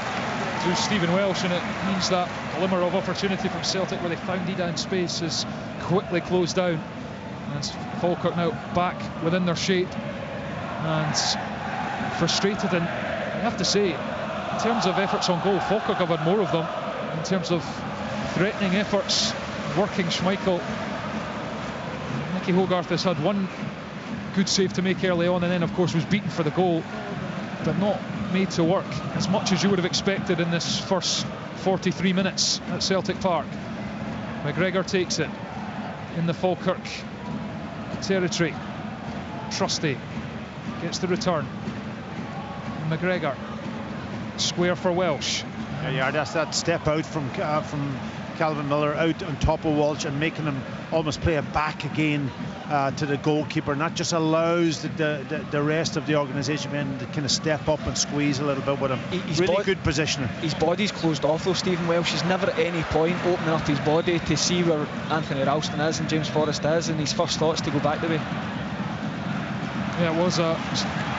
through Stephen Welsh, and it means that glimmer of opportunity from Celtic where they found Ida in space is quickly closed down. And Falkirk now back within their shape and frustrated. And I have to say, in terms of efforts on goal, Falkirk have had more of them. In terms of threatening efforts, working Schmeichel, Nicky Hogarth has had one good save to make early on, and then of course was beaten for the goal, but not made to work as much as you would have expected in this first 43 minutes at Celtic Park. McGregor takes it in the Falkirk territory. Trusty gets the return. McGregor, square for Welsh. Yeah, that's that step out from Calvin Miller out on top of Walsh and making him almost play it back again to the goalkeeper, and that just allows the rest of the organisation to kind of step up and squeeze a little bit with him. Really good positioning. His body's closed off though, Stephen Welsh. He's never at any point opening up his body to see where Anthony Ralston is and James Forrest is, and his first thought's to go back the way. Yeah, it was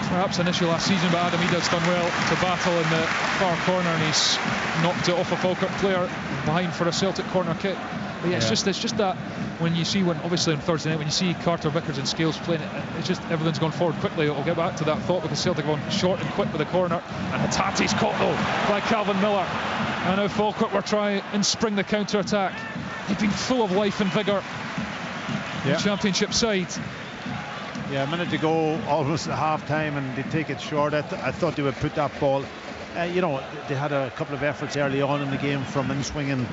perhaps an issue last season, but Adam Ida's done well to battle in the far corner, and he's knocked it off a Falkirk player behind for a Celtic corner kick. But yeah, it's just that when you see, obviously on Thursday night, when you see Carter Vickers and Scales playing it, it's just everything's gone forward quickly. I'll get back to that thought because Celtic have gone short and quick with the corner, and Hatate's caught though by Calvin Miller. And now Falkirk were trying and spring the counter-attack. They've been full of life and vigour. The Championship side. Yeah, a minute to go, almost at half-time, and they take it short. I thought they would put that ball. You know, they had a couple of efforts early on in the game from in-swinging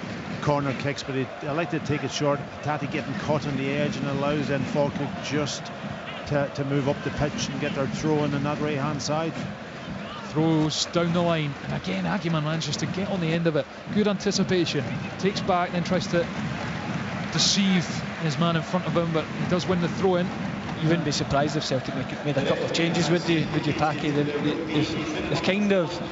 corner kicks, but I like to take it short. Tati getting caught on the edge and allows then Falkirk just to move up the pitch and get their throw in on that right-hand side. Throws down the line, and again Aguiman manages to get on the end of it. Good anticipation, takes back, then tries to deceive his man in front of him, but he does win the throw in. You wouldn't be surprised if Celtic made a couple of changes, would you, Paki? They've kind of,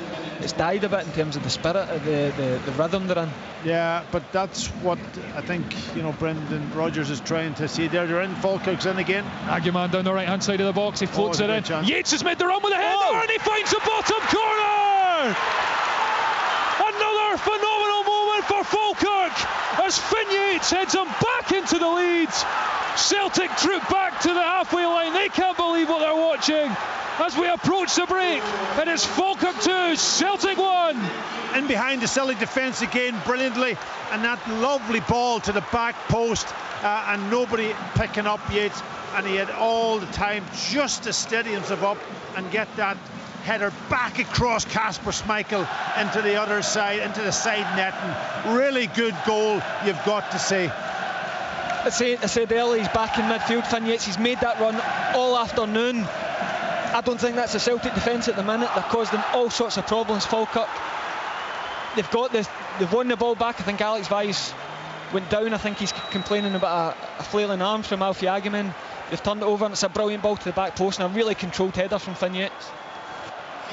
it's died a bit in terms of the spirit of the rhythm they're in. Yeah, but that's what I think, you know, Brendan Rodgers is trying to see there. They're in, Falkirk's in again. Aguiman down the right hand side of the box, he floats it in. Chance. Yates has made the run with a header, and he finds the bottom corner! Another phenomenal moment for Falkirk as Finn Yates heads them back into the lead. Celtic troop back to the halfway line. They can't believe what they're watching as we approach the break. It is Falkirk 2, Celtic 1. In behind the Celtic defence again brilliantly, and that lovely ball to the back post, and nobody picking up Yates, and he had all the time just to steady himself up and get that header back across Kasper Schmeichel into the other side, into the side net, and really good goal, you've got to say. I said earlier, he's back in midfield. Finn Yates, he's made that run all afternoon. I don't think that's a Celtic defence at the minute. They're causing them all sorts of problems, Falkirk. They've won the ball back. I think Alex Weiss went down. I think he's complaining about a flailing arm from Alfie Aguiman. They've turned it over, and it's a brilliant ball to the back post and a really controlled header from Finn Yates.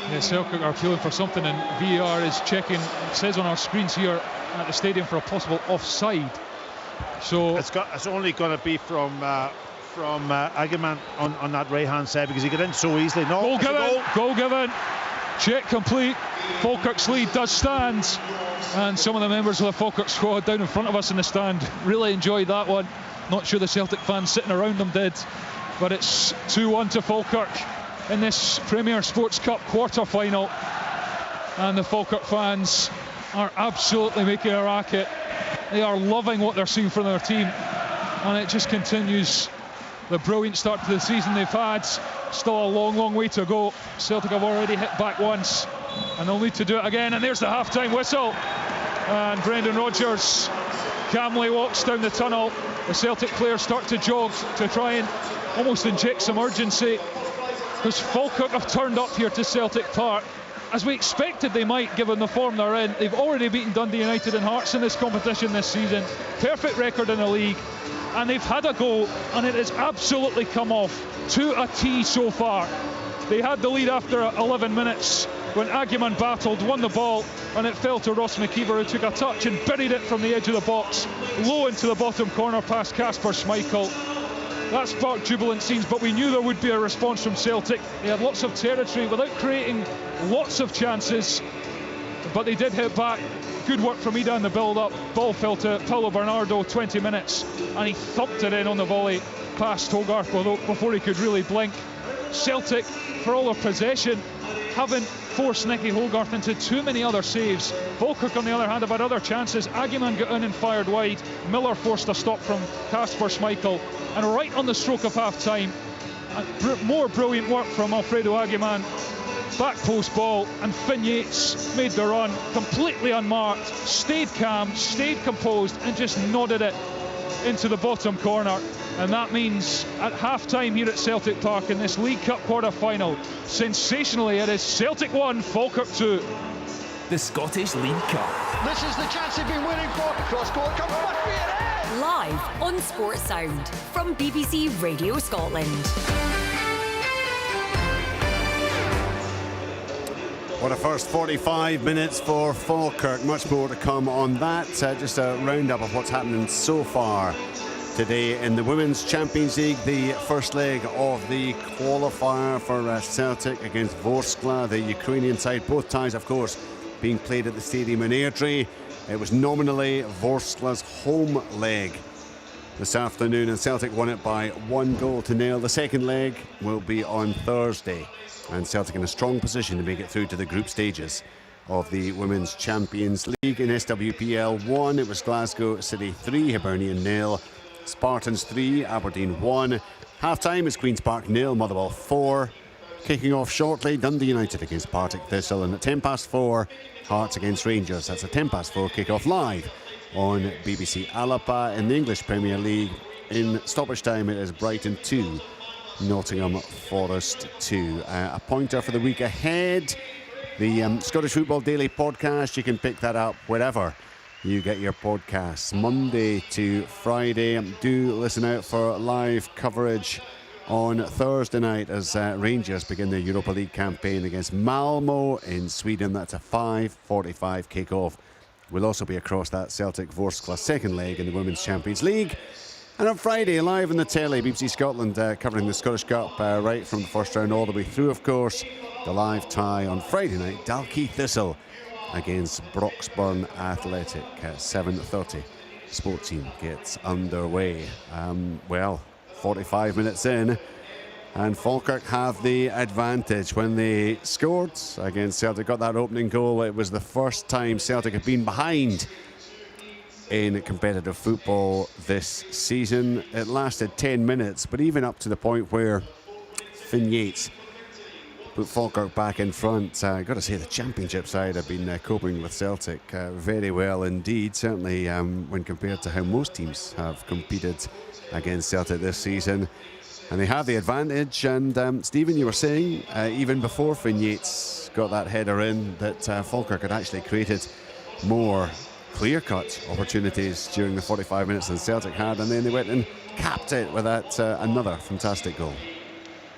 Yeah, Celtic are appealing for something, and VAR is checking. It says on our screens here at the stadium for a possible offside. So it's only going to be from Aguiman on that right hand side, because he got in so easily. No, goal given. Check complete. Falkirk's lead does stand, and some of the members of the Falkirk squad down in front of us in the stand really enjoyed that one. Not sure the Celtic fans sitting around them did, but it's 2-1 to Falkirk in this Premier Sports Cup quarter-final, and the Falkirk fans are absolutely making a racket. They are loving what they're seeing from their team, and it just continues the brilliant start to the season they've had. Still a long way to go. Celtic have already hit back once, and they'll need to do it again. And there's the half-time whistle, and Brendan Rodgers calmly walks down the tunnel. The Celtic players start to jog to try and almost inject some urgency, because Falkirk have turned up here to Celtic Park as we expected they might, given the form they're in. They've already beaten Dundee United and Hearts in this competition this season. Perfect record in the league, and they've had a goal, and it has absolutely come off to a T so far. They had the lead after 11 minutes when Aguiman battled, won the ball, and it fell to Ross McKeever, who took a touch and buried it from the edge of the box low into the bottom corner past Kasper Schmeichel. That sparked jubilant scenes, but we knew there would be a response from Celtic. They had lots of territory without creating lots of chances, but they did hit back, Good work from Ida in the build-up. Ball fell to Paulo Bernardo, 20 minutes, and he thumped it in on the volley past Hogarth before he could really blink. Celtic, for all their possession, haven't forced Nicky Hogarth into too many other saves. Falkirk, on the other hand, have had other chances. Aguiman got in and fired wide. Miller forced a stop from Kasper Schmeichel. And right on the stroke of half-time, more brilliant work from Alfredo Aguiman. Back post ball, and Finn Yates made the run, completely unmarked, stayed calm, stayed composed, and just nodded it into the bottom corner. And that means at half-time here at Celtic Park in this League Cup quarter-final, sensationally it is Celtic 1, Falkirk 2. The Scottish League Cup. This is the chance they've been waiting for. Cross-court come must be it. Live on Sports Sound from BBC Radio Scotland. What a first 45 minutes for Falkirk. Much more to come on that. Just a roundup of what's happening so far today in the Women's Champions League, the first leg of the qualifier for Celtic against Vorskla, the Ukrainian side. Both ties, of course, being played at the stadium in Airdrie. It was nominally Vorskla's home leg this afternoon, and Celtic won it by 1-0. The second leg will be on Thursday, and Celtic in a strong position to make it through to the group stages of the Women's Champions League. In SWPL 1, it was Glasgow City 3, Hibernian 0, Spartans 3, Aberdeen 1. Half-time is Queen's Park 0, Motherwell 4. Kicking off shortly, Dundee United against Partick Thistle, and at 4:10, Hearts against Rangers. That's a 4:10 kick-off live on BBC Alapa. In the English Premier League, in stoppage time, it is Brighton 2, Nottingham Forest 2. A pointer for the week ahead, the Scottish Football Daily podcast. You can pick that up wherever you get your podcasts, Monday to Friday. Do listen out for live coverage on Thursday night as Rangers begin their Europa League campaign against Malmo in Sweden. That's a 5:45 kick-off. We'll also be across that Celtic Vorskla second leg in the Women's Champions League. And on Friday, live on the telly, BBC Scotland covering the Scottish Cup right from the first round all the way through, of course. The live tie on Friday night, Dalkeith Thistle against Broxburn Athletic at 7:30. Sport team gets underway. 45 minutes in, and Falkirk have the advantage. When they scored against Celtic, got that opening goal, it was the first time Celtic have been behind in competitive football this season. It lasted 10 minutes, but even up to the point where Finn Yates put Falkirk back in front. Got to say, the Championship side have been coping with Celtic very well indeed, certainly when compared to how most teams have competed against Celtic this season. And they have the advantage. And Stephen, you were saying, even before Finn Yates got that header in, that Falkirk had actually created more clear-cut opportunities during the 45 minutes than Celtic had, and then they went and capped it with that another fantastic goal.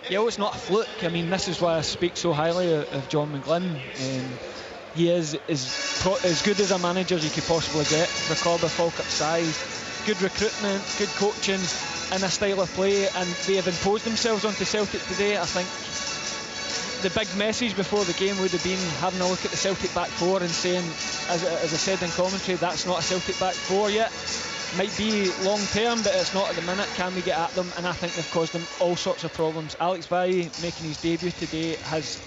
Yeah, well, it's not a fluke. I mean, this is why I speak so highly of John McGlynn. He is as good as a manager as you could possibly get for a club of Falkirk size. Good recruitment, good coaching, and a style of play, and they have imposed themselves onto Celtic today. I think the big message before the game would have been having a look at the Celtic back four and saying, as I said in commentary, that's not a Celtic back four yet. Might be long term, but it's not at the minute. Can we get at them? And I think they've caused them all sorts of problems. Alex Bailly, making his debut today, has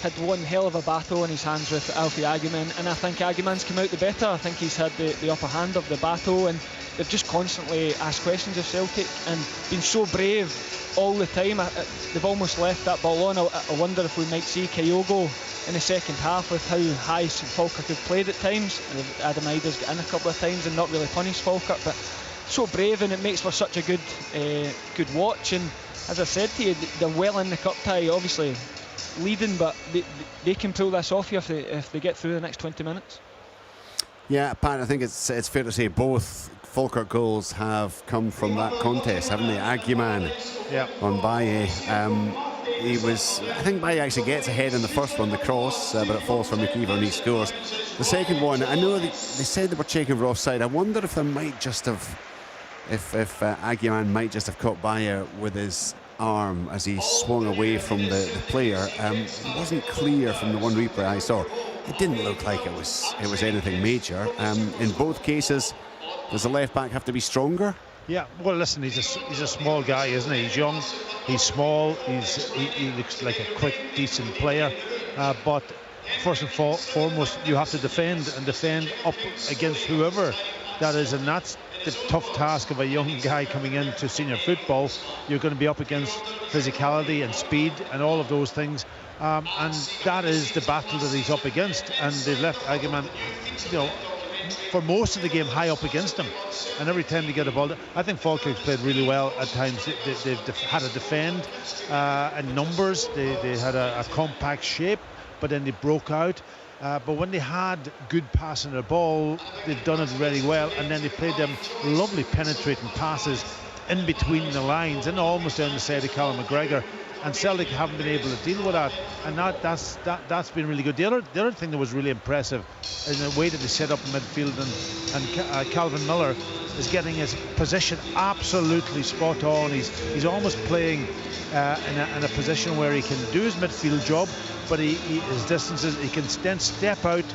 had one hell of a battle in his hands with Alfie Aguiman, and I think Aguiman's come out the better. I think he's had the upper hand of the battle, and they've just constantly asked questions of Celtic and been so brave all the time. They've almost left that ball on. I wonder if we might see Kyogo in the second half with how high Falkirk have played at times. Adam Ida's got in a couple of times and not really punished Falkirk, but so brave, and it makes for such a good watch. And as I said to you, they're well in the cup tie, obviously leading, but they can pull this off here if they get through the next 20 minutes. Yeah, Pat, I think it's fair to say both Falkirk goals have come from that contest, haven't they? Aguiman on Baye. I think Baye actually gets ahead in the first one, the cross, but it falls for McKeever and he scores. The second one, I know they said they were checking for offside. I wonder if they might just have, if Aguiman might just have caught Baye with his arm as he swung away from the player. It wasn't clear from the one replay I saw. it didn't look like it was anything major. In both cases, does the left back have to be stronger? Yeah, well, listen, he's a small guy, isn't he? He's young, he's small, he looks like a quick, decent player. But first and foremost, you have to defend up against whoever that is, and that's the tough task of a young guy coming into senior football. You're going to be up against physicality and speed and all of those things, and that is the battle that he's up against. And they've left Agaman, for most of the game high up against him, and every time they get a ball, I think Falkirk's played really well at times. They've had to defend in numbers. They had a compact shape, but then they broke out. But when they had good passing the ball, they've done it very well, and then they played them lovely penetrating passes in between the lines and almost down the side of Callum McGregor, and Celtic haven't been able to deal with that, and that's been really good. The other thing that was really impressive is the way that they set up in midfield, and Calvin Miller is getting his position absolutely spot on. He's almost playing in a position where he can do his midfield job, but his distances, he can then step out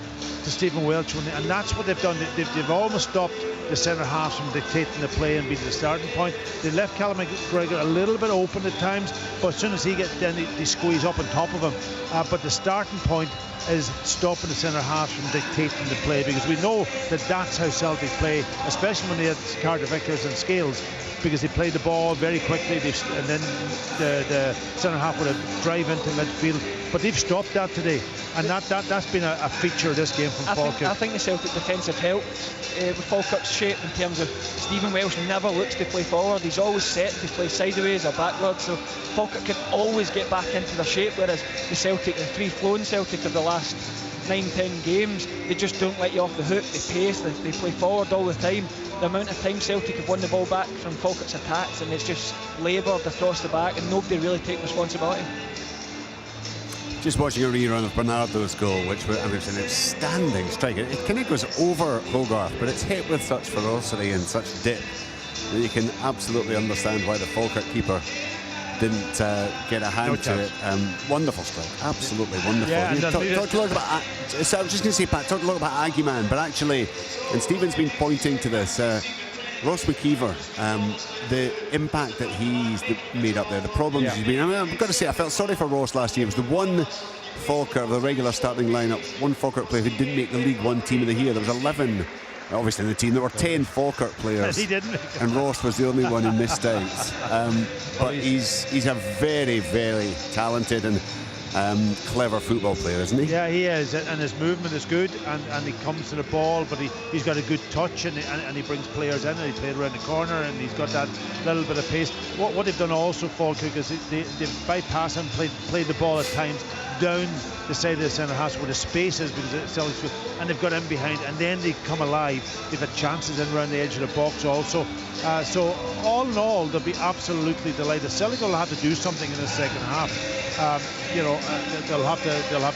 to Stephen Welch, and that's what they've done. They've almost stopped the centre halves from dictating the play and being the starting point. They left Callum McGregor a little bit open at times, but as soon as he gets, then they squeeze up on top of him. But the starting point is stopping the centre halves from dictating the play, because we know that that's how Celtic play, especially when they had Carter Vickers and Scales, because they played the ball very quickly, and then the centre half would have drive into midfield. But they've stopped that today, and that's been a feature of this game from Falkirk. I think the Celtic defence have helped with Falkirk's shape in terms of Stephen Welsh never looks to play forward. He's always set to play sideways or backwards, so Falkirk can always get back into their shape, whereas the Celtic, the free-flowing Celtic of the last 9-10 games, they just don't let you off the hook. They pace, they play forward all the time. The amount of time Celtic have won the ball back from Falkirk's attacks, and it's just laboured across the back, and nobody really taking responsibility. Just watching a rerun of Bernardo's goal, which was an outstanding strike. It kind of goes over Hogarth, but it's hit with such ferocity and such dip that you can absolutely understand why the Falkirk keeper didn't get a hand to it. Wonderful strike, absolutely wonderful. Yeah, Talked a lot about. So I was just going to say, Pat, talked a lot about Aguiman, but actually, and Stephen's been pointing to this. Ross McKeever, the impact that he's made up there, the problems he's been. I mean, I've got to say, I felt sorry for Ross last year. It was the one Falkirk, the regular starting lineup, one Falkirk player who didn't make the League One Team of the Year. There was 11, obviously, in the team. There were 10 Falkirk players. He didn't. And Ross was the only one who missed out. But he's a very, very talented and clever football player, isn't he? Yeah, he is, and his movement is good, and he comes to the ball, but he's got a good touch, and he brings players in, and he played around the corner, and he's got that little bit of pace. What they've done also, Falkirk, is they've bypassed him, played the ball at times down the side of the centre half where the space is, because it's Celtic's good, and they've got in behind, and then they come alive. They've had chances in around the edge of the box also. So all in all, they'll be absolutely delighted. Celtic will have to do something in the second half. They'll have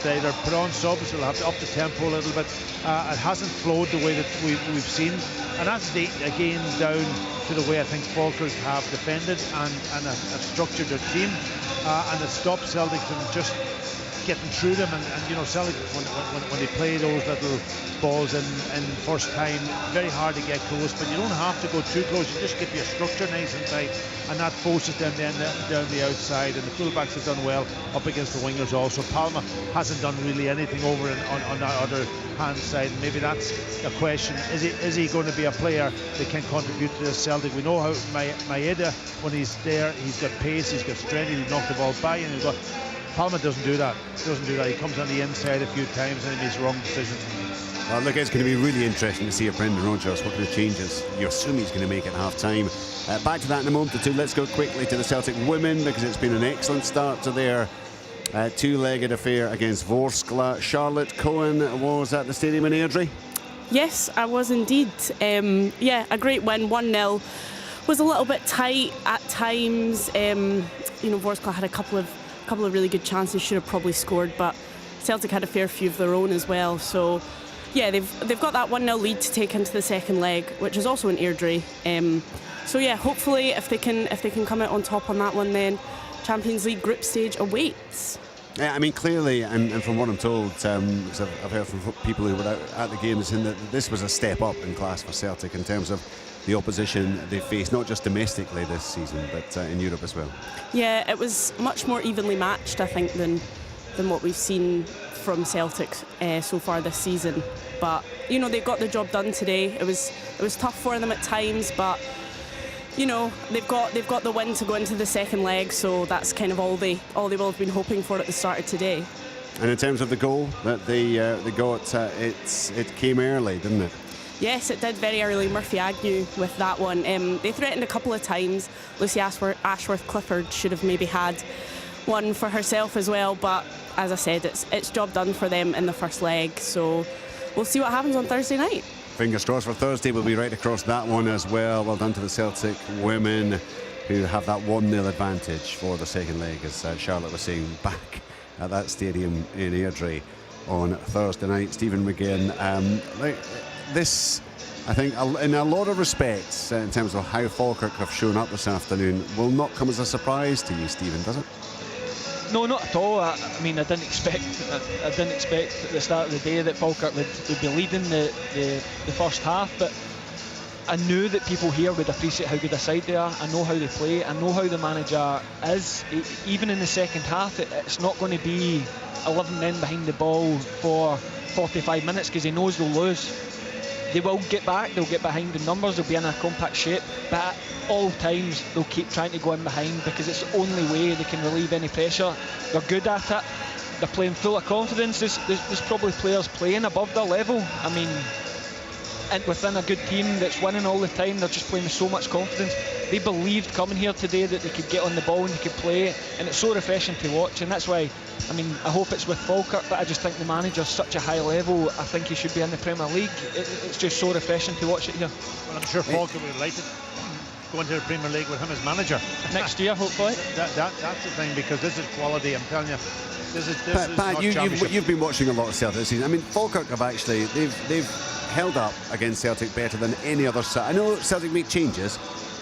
to either put on subs, they'll have to up the tempo a little bit. It hasn't flowed the way that we've seen, and that's again down to the way I think Falkirk have defended and have structured their team, and it stopped Celtic from just getting through them, and Celtic when they play those little balls in first time, very hard to get close, but you don't have to go too close. You just get your structure nice and tight, and that forces them then down the outside, and the fullbacks have done well up against the wingers also. Palma hasn't done really anything over on that other hand side, and maybe that's a question. Is he going to be a player that can contribute to the Celtic? We know how Maeda, when he's there, he's got pace, he's got strength, he knocked the ball by, and he's got. Palma doesn't do that. He comes on the inside a few times and he makes wrong decisions. Look, it's going to be really interesting to see if Brendan Rodgers, what kind of changes you assume he's going to make at half-time. Back to that in a moment or two. Let's go quickly to the Celtic women, because it's been an excellent start to their two-legged affair against Vorskla. Charlotte Cohen was at the stadium in Airdrie. Yes, I was indeed. A great win, 1-0. Was a little bit tight at times. Vorskla had a couple of really good chances, should have probably scored, but Celtic had a fair few of their own as well. So yeah, they've got that 1-0 lead to take into the second leg, which is also in Airdrie. Hopefully if they can come out on top on that one, then Champions League group stage awaits. Yeah, I mean, clearly, and from what I'm told, because I've heard from people who were out at the game, saying that this was a step up in class for Celtic in terms of the opposition they faced, not just domestically this season, but in Europe as well. Yeah, it was much more evenly matched, I think, than what we've seen from Celtic so far this season. But you know, they got the job done today. It was tough for them at times, but you know, they've got the win to go into the second leg, so that's kind of all they will have been hoping for at the start of today. And in terms of the goal that they got, it came early, didn't it? Yes, it did very early. Murphy Agnew with that one. They threatened a couple of times. Lucy Ashworth Clifford should have maybe had one for herself as well, but as I said, it's job done for them in the first leg, so we'll see what happens on Thursday night. Fingers crossed for Thursday. We'll be right across that one as well. Well done to the Celtic women, who have that 1-0 advantage for the second leg, as Charlotte was saying, back at that stadium in Airdrie on Thursday night. Stephen McGinn, this, I think, in a lot of respects, in terms of how Falkirk have shown up this afternoon, will not come as a surprise to you, Stephen, does it? No, not at all. I mean, I didn't expect at the start of the day that Falkirk would be leading the first half, but I knew that people here would appreciate how good a side they are. I know how they play. I know how the manager is. Even in the second half, it's not going to be 11 men behind the ball for 45 minutes because he knows they'll lose. They will get back, they'll get behind the numbers, they'll be in a compact shape, but at all times they'll keep trying to go in behind because it's the only way they can relieve any pressure. They're good at it, they're playing full of confidence. There's probably players playing above their level. I mean, and within a good team that's winning all the time, they're just playing with so much confidence. They believed coming here today that they could get on the ball and they could play, and it's so refreshing to watch, and that's why, I mean, I hope it's with Falkirk, but I just think the manager's such a high level. I think he should be in the Premier League. It's just so refreshing to watch it here. Well, I'm sure Falkirk will be delighted going to the Premier League with him as manager next year, hopefully. That's the thing, because this is quality. I'm telling you, this is Pat, not championship. you've been watching a lot of Celtic this season. I mean, Falkirk have actually they've held up against Celtic better than any other side. I know Celtic make changes,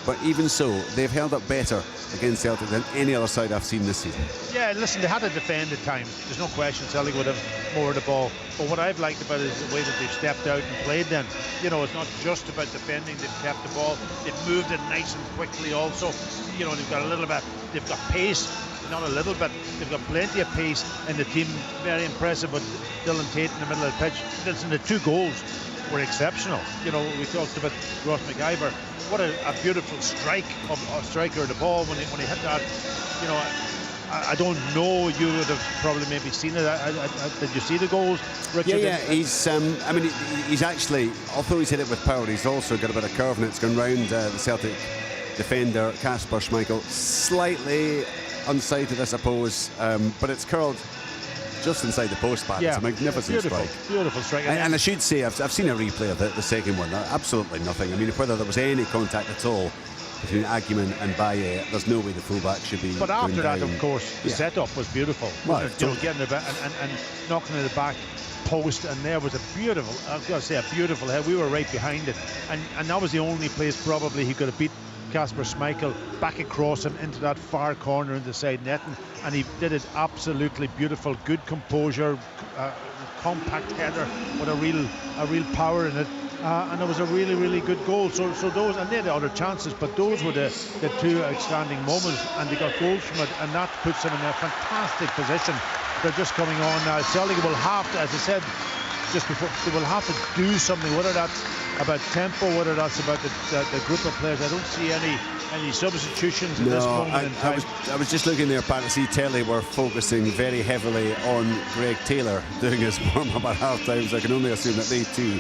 but even so, they've held up better against Celtic than any other side I've seen this season. Yeah, listen, they had to defend at times. There's no question Celtic would have more of the ball. But what I've liked about it is the way that they've stepped out and played then. You know, it's not just about defending, they've kept the ball. They've moved it nice and quickly also. You know, they've got a little bit, they've got pace. Not a little bit, they've got plenty of pace in the team. Very impressive with Dylan Tate in the middle of the pitch. Listen, the 2 goals were exceptional. You know, we talked about Ross McIver. What a beautiful strike of a striker of the ball when he hit that. You know, I don't know, you would have probably maybe seen it. Did you see the goals, Richard? Yeah. He's I mean, he's actually, although he's hit it with power, he's also got a bit of curve, and it's gone round the Celtic defender Kasper Schmeichel, slightly unsighted, I suppose, but it's curled just inside the post, Pat. It's a magnificent strike. Beautiful strike. And I should say, I've seen a replay of the second one. Absolutely nothing. I mean, whether there was any contact at all between Aguiman and Baye, there's no way the fullback should be. But after that, down. of course, the setup was beautiful. Well, you know, getting the back and knocking at the back post, and there was a beautiful, I've got to say, a beautiful head. We were right behind it, and that was the only place probably he could have beat Kasper Schmeichel back across him into that far corner in the side netting, and he did it absolutely beautiful. Good composure, compact header with a real power in it, and it was a really good goal. So those, and they had other chances, but those were the 2 outstanding moments, and they got goals from it, and that puts them in a fantastic position. They're just coming on now. Celtic will have to, as I said just before, they will have to do something, whether that's about tempo, whether that's about the group of players. I don't see any substitutions at this moment in time. I was just looking there, Pat, to see Telly were focusing very heavily on Greg Taylor doing his warm-up at half-time, so I can only assume that they too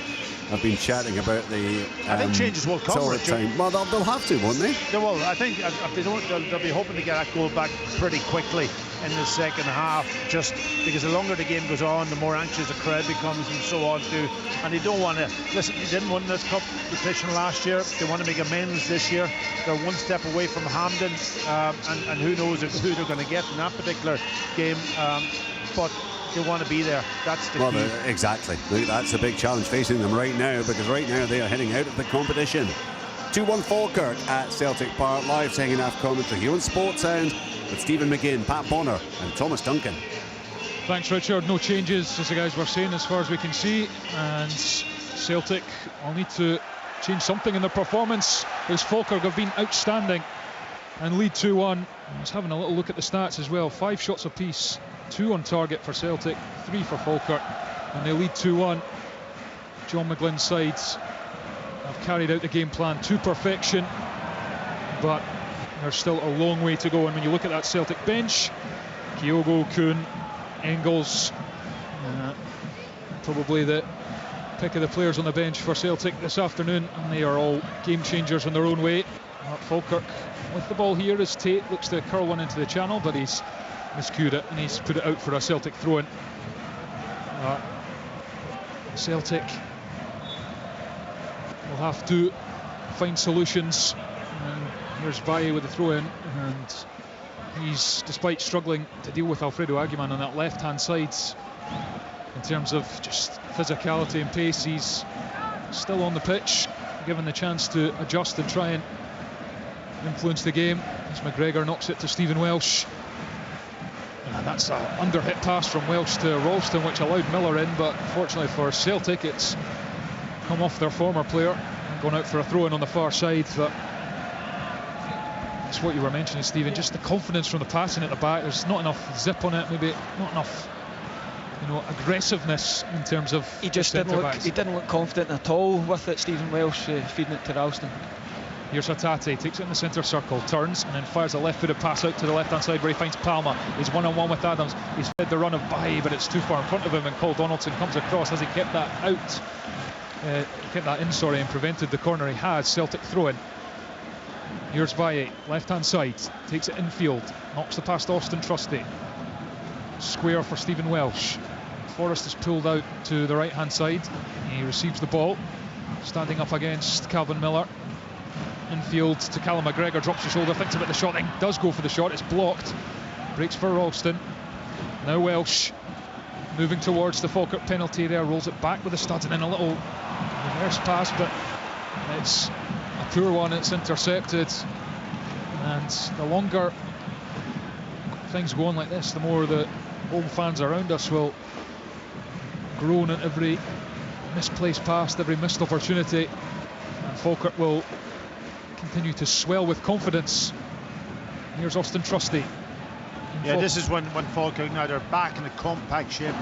have been chatting about the I think changes will come, Richard. Time. Well, they'll have to, won't they? They will. I think if they don't, they'll be hoping to get that goal back pretty quickly in the second half, just because the longer the game goes on, the more anxious the crowd becomes and so on too. And they don't want to, listen, they didn't win this competition last year. They want to make amends this year. They're one step away from Hampden, and who knows who they're going to get in that particular game, but they want to be there. That's the key. Exactly. Look, that's a big challenge facing them right now, because right now they are heading out of the competition. 2-1 Falkirk at Celtic Park. Live second half commentary here on Sports Sound with Stephen McGinn, Pat Bonner and Thomas Duncan. Thanks, Richard. No changes, as the guys were saying, as far as we can see, and Celtic will need to change something in their performance, as Falkirk have been outstanding and lead 2-1. I was having a little look at the stats as well. 5 shots apiece, 2 on target for Celtic, 3 for Falkirk, and they lead 2-1. John McGlynn's sides have carried out the game plan to perfection, but there's still a long way to go. And when you look at that Celtic bench, Kyogo, Kuhn, Engels, probably the pick of the players on the bench for Celtic this afternoon, and they are all game changers in their own way. Mark Falkirk with the ball here as Tate looks to curl one into the channel, but he's miscued it and he's put it out for a Celtic throw-in. Celtic will have to find solutions, and here's Baye with the throw-in, and he's, despite struggling to deal with Alfredo Aguiman on that left-hand side in terms of just physicality and pace, he's still on the pitch, given the chance to adjust and try and influence the game. As McGregor knocks it to Stephen Welsh, and that's an under-hit pass from Welsh to Ralston, which allowed Miller in, but fortunately for Celtic, it's come off their former player and gone out for a throw-in on the far side. But it's what you were mentioning, Stephen, just the confidence from the passing at the back. There's not enough zip on it, maybe not enough, aggressiveness in terms of. He just didn't look confident at all with it. Stephen Welsh feeding it to Ralston. Here's Hatate, takes it in the centre circle, turns and then fires a left-footed pass out to the left-hand side where he finds Palma. He's one-on-one with Adams. He's fed the run of Baye, but it's too far in front of him, and Cole Donaldson comes across. Has he kept that out? Kept that in, sorry, and prevented the corner. He has. Celtic throw-in. Here's Baye, left-hand side, takes it infield, knocks the past Austin Trusty. Square for Stephen Welsh. Forrest is pulled out to the right-hand side. He receives the ball, standing up against Calvin Miller. Infield to Callum McGregor, drops the shoulder, thinks about the shot, then does go for the shot. It's blocked. Breaks for Ralston. Now Welsh moving towards the Falkirk penalty area, rolls it back with the studs, and then a little reverse pass, but it's a poor one. It's intercepted, and the longer things go on like this, the more the home fans around us will groan at every misplaced pass, every missed opportunity, and Falkirk will continue to swell with confidence. Here's Austin Trusty. Yeah, this is when Falkirk now they're back in a compact shape,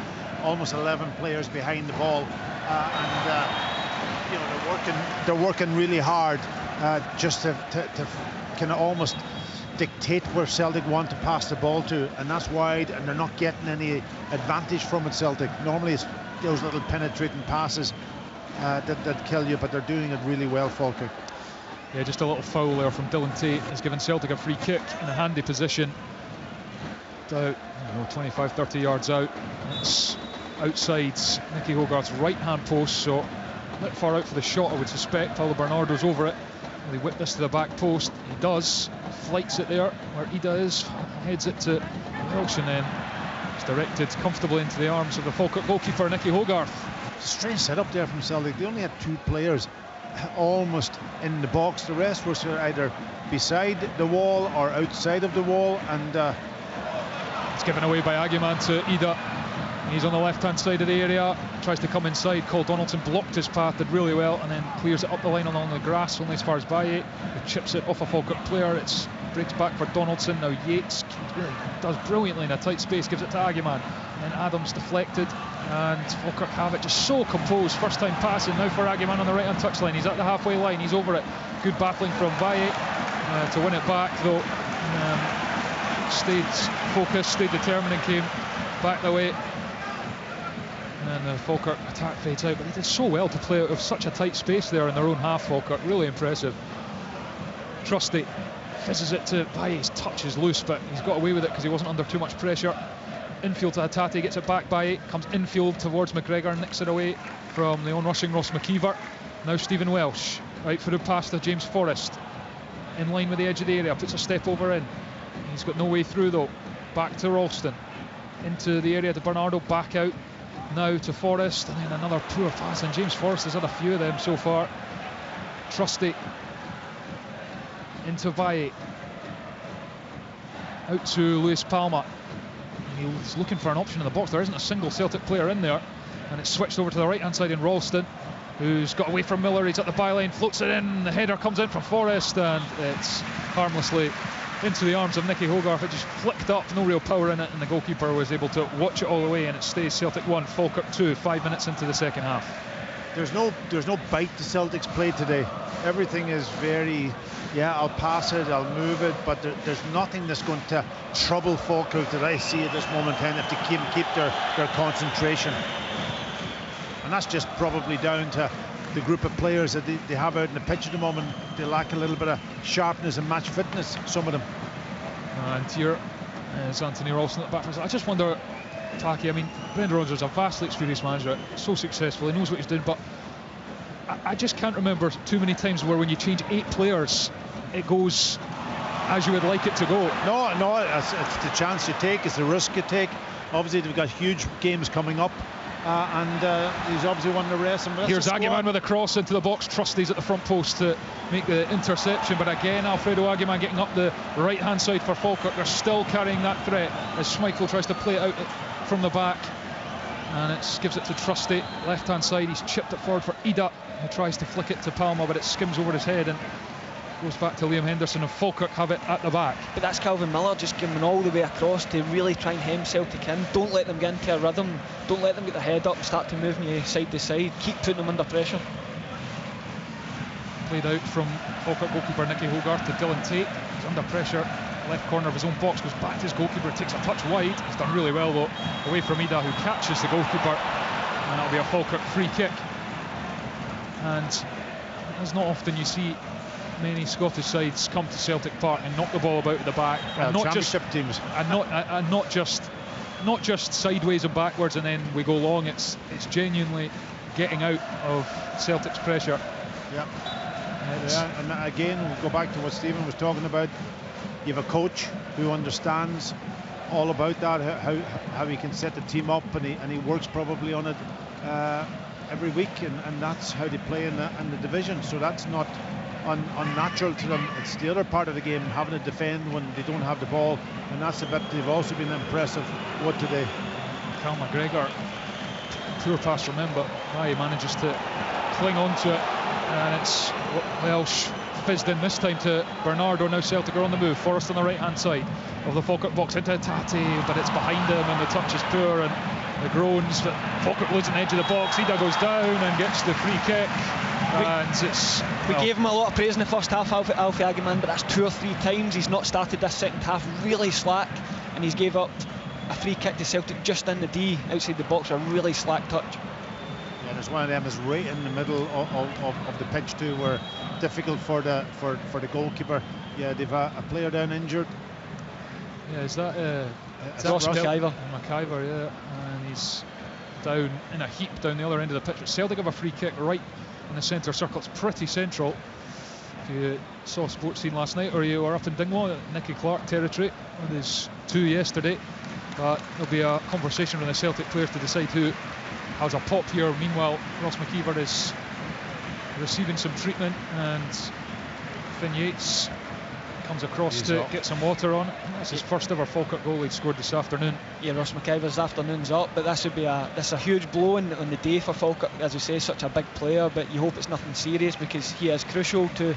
almost 11 players behind the ball, and they're working really hard just to kind of almost dictate where Celtic want to pass the ball to, and that's wide, and they're not getting any advantage from it. Celtic normally it's those little penetrating passes that kill you, but they're doing it really well, Falkirk. Yeah, just a little foul there from Dylan Tate has given Celtic a free kick in a handy position. About 25-30 yards out. It's outside Nicky Hogarth's right-hand post, so a bit far out for the shot, I would suspect. Paulo Bernardo's over it. Will he whip this to the back post? He does. Flights it there where Ida is, heads it to Welsh, and then it's directed comfortably into the arms of the Falkirk goalkeeper, Nicky Hogarth. Strange setup there from Celtic. They only had 2 players almost in the box. The rest were either beside the wall or outside of the wall, and it's given away by Aguiman to Ida. He's on the left-hand side of the area, tries to come inside. Cole Donaldson blocked his path, did really well, and then clears it up the line along the grass, only as far as Baye, who chips it off a Falkirk player. It breaks back for Donaldson. Now Yates does brilliantly in a tight space, gives it to Aguiman, and then Adams deflected, and Falkirk have it just so composed. First time passing now for Aguiman on the right-hand touchline. He's at the halfway line, he's over it. Good battling from Baye to win it back, though. Stayed focused, stayed determined, and came back the way. And the Falkirk attack fades out, but they did so well to play out of such a tight space there in their own half. Falkirk, really impressive. Trusty fizzes it to Baye. His touch is loose, but he's got away with it because he wasn't under too much pressure. Infield to Hatate, gets it back. Baye comes infield towards McGregor, nicks it away from the onrushing Ross McKeever. Now Stephen Welsh, right-footed pass to James Forrest, in line with the edge of the area, puts a step over in. He's got no way through though. Back to Ralston, into the area to Bernardo, back out now to Forrest, and then another poor pass, and James Forrest has had a few of them so far. Trusty into Baye, out to Luis Palma. he's looking for an option in the box. There isn't a single Celtic player in there, and it's switched over to the right hand side in Ralston, who's got away from Miller. He's at the byline, floats it in, the header comes in from Forrest, and it's harmlessly into the arms of Nicky Hogarth. It just flicked up, no real power in it, and the goalkeeper was able to watch it all the way, and it stays Celtic 1, Falkirk 2, 5 minutes into the second half. There's no bite to Celtic's play today. Everything is very, I'll pass it, I'll move it, but there's nothing that's going to trouble Falkirk that I see at this moment in time if they keep their concentration. And that's just probably down to the group of players that they have out in the pitch at the moment. They lack a little bit of sharpness and match fitness, some of them. And here is Anthony Ralston at the back. I just wonder, Taki, I mean, Brendan Rodgers is a vastly experienced manager, so successful, he knows what he's doing, but I just can't remember too many times where when you change 8 players, it goes as you would like it to go. No, it's the chance you take, it's the risk you take. Obviously, they've got huge games coming up. And he's obviously won the rest. Here's Aguiman with a cross into the box. Trusty's at the front post to make the interception, but again Alfredo Aguiman getting up the right hand side for Falkirk. They're still carrying that threat as Schmeichel tries to play it out from the back, and it gives it to Trusty, left hand side. He's chipped it forward for Ida, who tries to flick it to Palma, but it skims over his head and goes back to Liam Henderson, and Falkirk have it at the back. But that's Calvin Miller just giving all the way across to really try and hem Celtic in. Don't let them get into a rhythm, don't let them get their head up and start to move you side to side, keep putting them under pressure. Played out from Falkirk goalkeeper Nicky Hogarth to Dylan Tate. He's under pressure, left corner of his own box, goes back to his goalkeeper, takes a touch wide. He's done really well though, away from Ida, who catches the goalkeeper, and that'll be a Falkirk free kick. And it's not often you see many Scottish sides come to Celtic Park and knock the ball about at the back, and not just teams, and not just sideways and backwards and then we go long. It's genuinely getting out of Celtic's pressure. And again, we'll go back to what Stephen was talking about. You have a coach who understands all about that, how he can set the team up, and he works probably on it every week, and that's how they play in the division. So that's not unnatural to them. It's the other part of the game, having to defend when they don't have the ball, and that's a bit they've also been impressive with today. Cal McGregor, poor pass from him, but he manages to cling on to it, and it's Welsh fizzed in this time to Bernardo. Now Celtic are on the move. Forrest on the right hand side of the Falkirk box into Tati, but it's behind him and the touch is poor and the groans, but Falkirk losing the edge of the box. Ida goes down and gets the free kick. We gave him a lot of praise in the first half, Alfie Aguiman, but that's 2 or 3 times he's not started this second half really slack, and he's gave up a free kick to Celtic just in the D outside the box, a really slack touch. Yeah, there's one of them is right in the middle of the pitch too, where difficult for the goalkeeper. Yeah, they've a player down injured. Yeah, is that Ross McIver? McIver, yeah, and he's down in a heap down the other end of the pitch. Celtic have a free kick right in the centre circle. It's pretty central. If you saw Sports Scene last night, or you were up in Dingwall, Nicky Clark territory with his 2 yesterday, but there'll be a conversation with the Celtic players to decide who has a pop here. Meanwhile, Ross McIver is receiving some treatment, and Finn Yates comes across to get some water on. That's his first ever Falkirk goal he'd scored this afternoon. Yeah, Ross McIver's afternoon's up, but this would be a huge blow on the day for Falkirk. As we say, such a big player, but you hope it's nothing serious because he is crucial to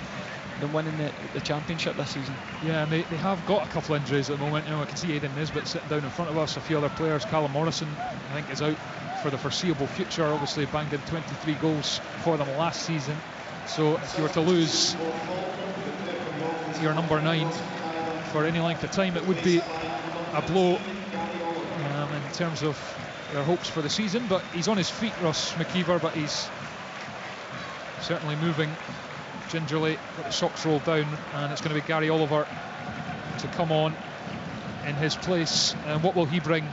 them winning the championship this season. Yeah, and they have got a couple of injuries at the moment. I can see Aidan Nisbet sitting down in front of us. A few other players. Callum Morrison, I think, is out for the foreseeable future. Obviously banged in 23 goals for them last season. So if you were to lose your number 9 for any length of time, it would be a blow in terms of their hopes for the season. But he's on his feet, Ross McIver, but he's certainly moving gingerly, got the socks rolled down, and it's going to be Gary Oliver to come on in his place. And what will he bring,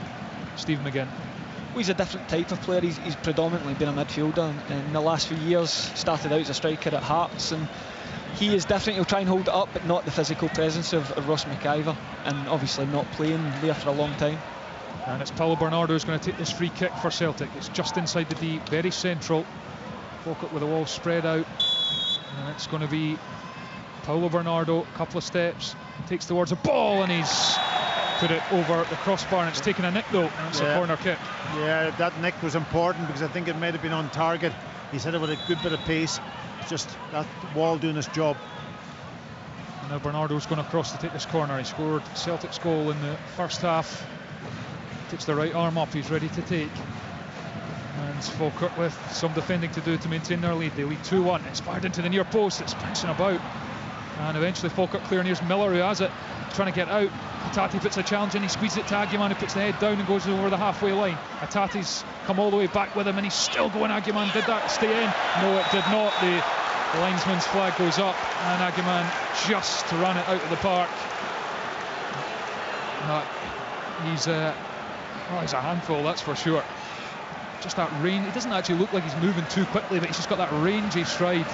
Stephen McGinn? Well, he's a different type of player. He's predominantly been a midfielder in the last few years, started out as a striker at Hearts, and he is different. He'll try and hold it up, but not the physical presence of Ross McIver, and obviously not playing there for a long time. And it's Paulo Bernardo who's going to take this free kick for Celtic. It's just inside the D, very central. Falkirk with the wall spread out, and it's going to be Paulo Bernardo, a couple of steps, takes towards the ball, and he's put it over the crossbar, and it's taken a nick though, and it's a corner kick. Yeah, that nick was important because I think it might have been on target. He's hit it with a good bit of pace. It's just that wall doing its job. Now Bernardo's going across to take this corner. He scored Celtic's goal in the first half. Takes the right arm up, he's ready to take. And Falkirk with some defending to do to maintain their lead. They lead 2-1. It's fired into the near post, it's bouncing about. And eventually Falkirk clear, and here's Miller who has it, trying to get out. Hatate puts a challenge in, he squeezes it to Aguiman, who puts the head down and goes over the halfway line. Hatate's come all the way back with him, and he's still going. Aguiman, did that stay in? No, it did not. The linesman's flag goes up, and Aguiman just to run it out of the park. He's a handful, that's for sure. Just that range. It doesn't actually look like he's moving too quickly, but he's just got that rangy stride.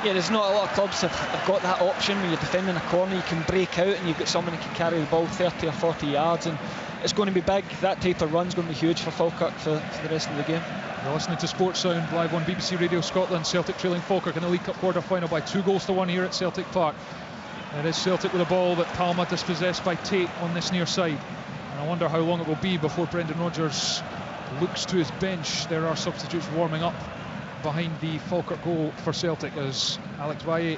Yeah, there's not a lot of clubs that have got that option when you're defending a corner. You can break out and you've got someone who can carry the ball 30 or 40 yards, and it's going to be big. That type of run's going to be huge for Falkirk for the rest of the game. You're listening to Sports Sound live on BBC Radio Scotland. Celtic trailing Falkirk in the League Cup quarter-final by 2-1 here at Celtic Park. It is Celtic with a ball that Palma dispossessed by Tate on this near side. And I wonder how long it will be before Brendan Rodgers looks to his bench. There are substitutes warming up behind the Falkirk goal for Celtic as Alex Valle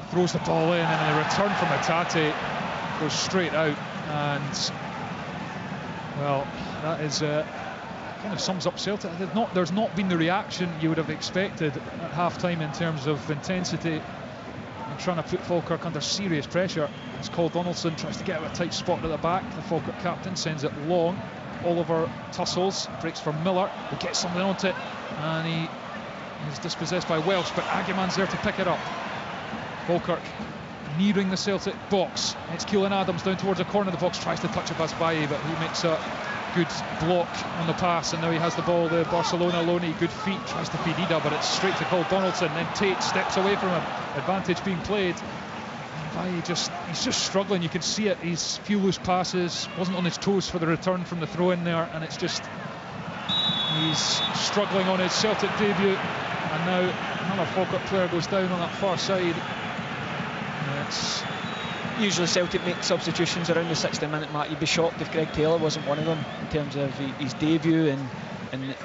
throws the ball in, and the return from Hatate goes straight out. And well, that is kind of sums up Celtic. There's not been the reaction you would have expected at half-time in terms of intensity and trying to put Falkirk under serious pressure. As Cole Donaldson tries to get out of a tight spot at the back, the Falkirk captain sends it long. Oliver tussles, breaks for Miller, who gets something onto it, and he is dispossessed by Welsh, but Aguiman's there to pick it up. Falkirk nearing the Celtic box. It's Keelan Adams down towards the corner of the box, tries to touch it past Baye, but he makes a good block on the pass, and now he has the ball. The Barcelona loanee, good feet, tries to feed Ida, but it's straight to Cole Donaldson. Then Tate steps away from him, advantage being played. Baye he's just struggling, you can see it. He's few loose passes, wasn't on his toes for the return from the throw in there, and it's just he's struggling on his Celtic debut. And now another Falkirk player goes down on that far side. It's usually Celtic make substitutions around the 60-minute mark. You'd be shocked if Greg Taylor wasn't one of them in terms of his debut, and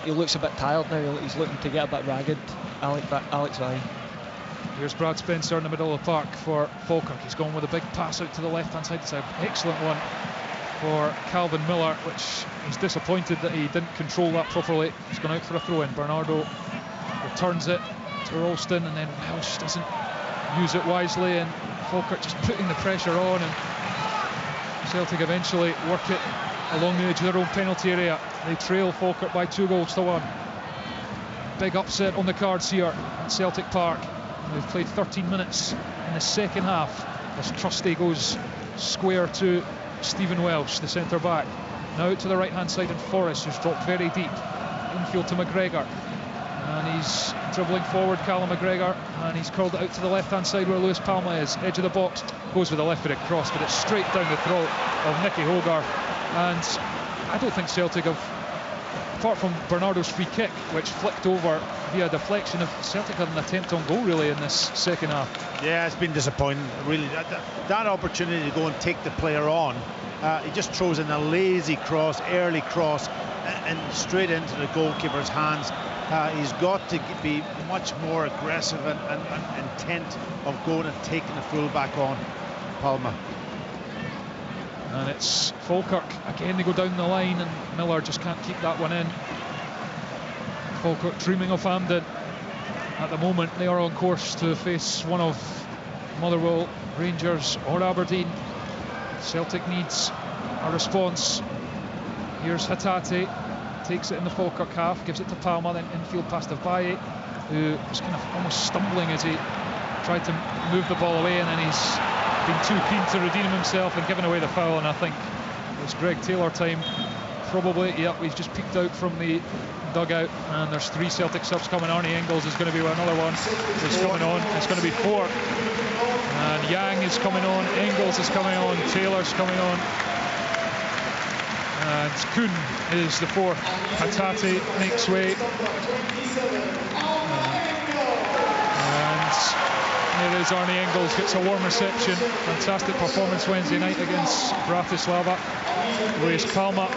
he looks a bit tired now. He's looking to get a bit ragged, Alex Valle. Here's Brad Spencer in the middle of the park for Falkirk. He's gone with a big pass out to the left-hand side. It's an excellent one for Calvin Miller, which he's disappointed that he didn't control that properly. He's gone out for a throw-in. Bernardo returns it to Ralston, and then Welsh doesn't use it wisely, and Falkirk just putting the pressure on, and Celtic eventually work it along the edge of their own penalty area. They trail Falkirk by 2-1. Big upset on the cards here at Celtic Park. They've played 13 minutes in the second half as Trusty goes square to Stephen Welsh, the centre back. Now out to the right hand side, and Forrest, who's dropped very deep. Infield to McGregor, and he's dribbling forward, Callum McGregor, and he's curled it out to the left hand side where Lewis Palma is. Edge of the box, goes with a left footed cross, but it's straight down the throat of Nicky Hogarth. And I don't think Celtic have, apart from Bernardo's free kick, which flicked over via deflection, of Celtic had an attempt on goal really in this second half. Yeah, it's been disappointing, really. That opportunity to go and take the player on, he just throws in a lazy cross, early cross, and straight into the goalkeeper's hands. He's got to be much more aggressive and intent of going and taking the full-back on, Palma. And it's Falkirk again. They go down the line, and Miller just can't keep that one in. Falkirk dreaming of Hampden. At the moment they are on course to face one of Motherwell, Rangers or Aberdeen. Celtic needs a response. Here's Hatate, takes it in the Falkirk half, gives it to Palma, then infield pass to Baye, who was kind of almost stumbling as he tried to move the ball away, and then he's been too keen to redeem himself and given away the foul. And I think it's Greg Taylor time, probably. Yep, he's just peeked out from the dugout, and there's 3 Celtic subs coming. Arnie Engels is going to be another one. It's coming on. It's going to be 4. And Yang is coming on. Engels is coming on. Taylor's coming on. And Kuhn is the 4th. Hatate makes way. And there as Arnie Engels gets a warm reception. Fantastic performance Wednesday night against Bratislava. Luis Palma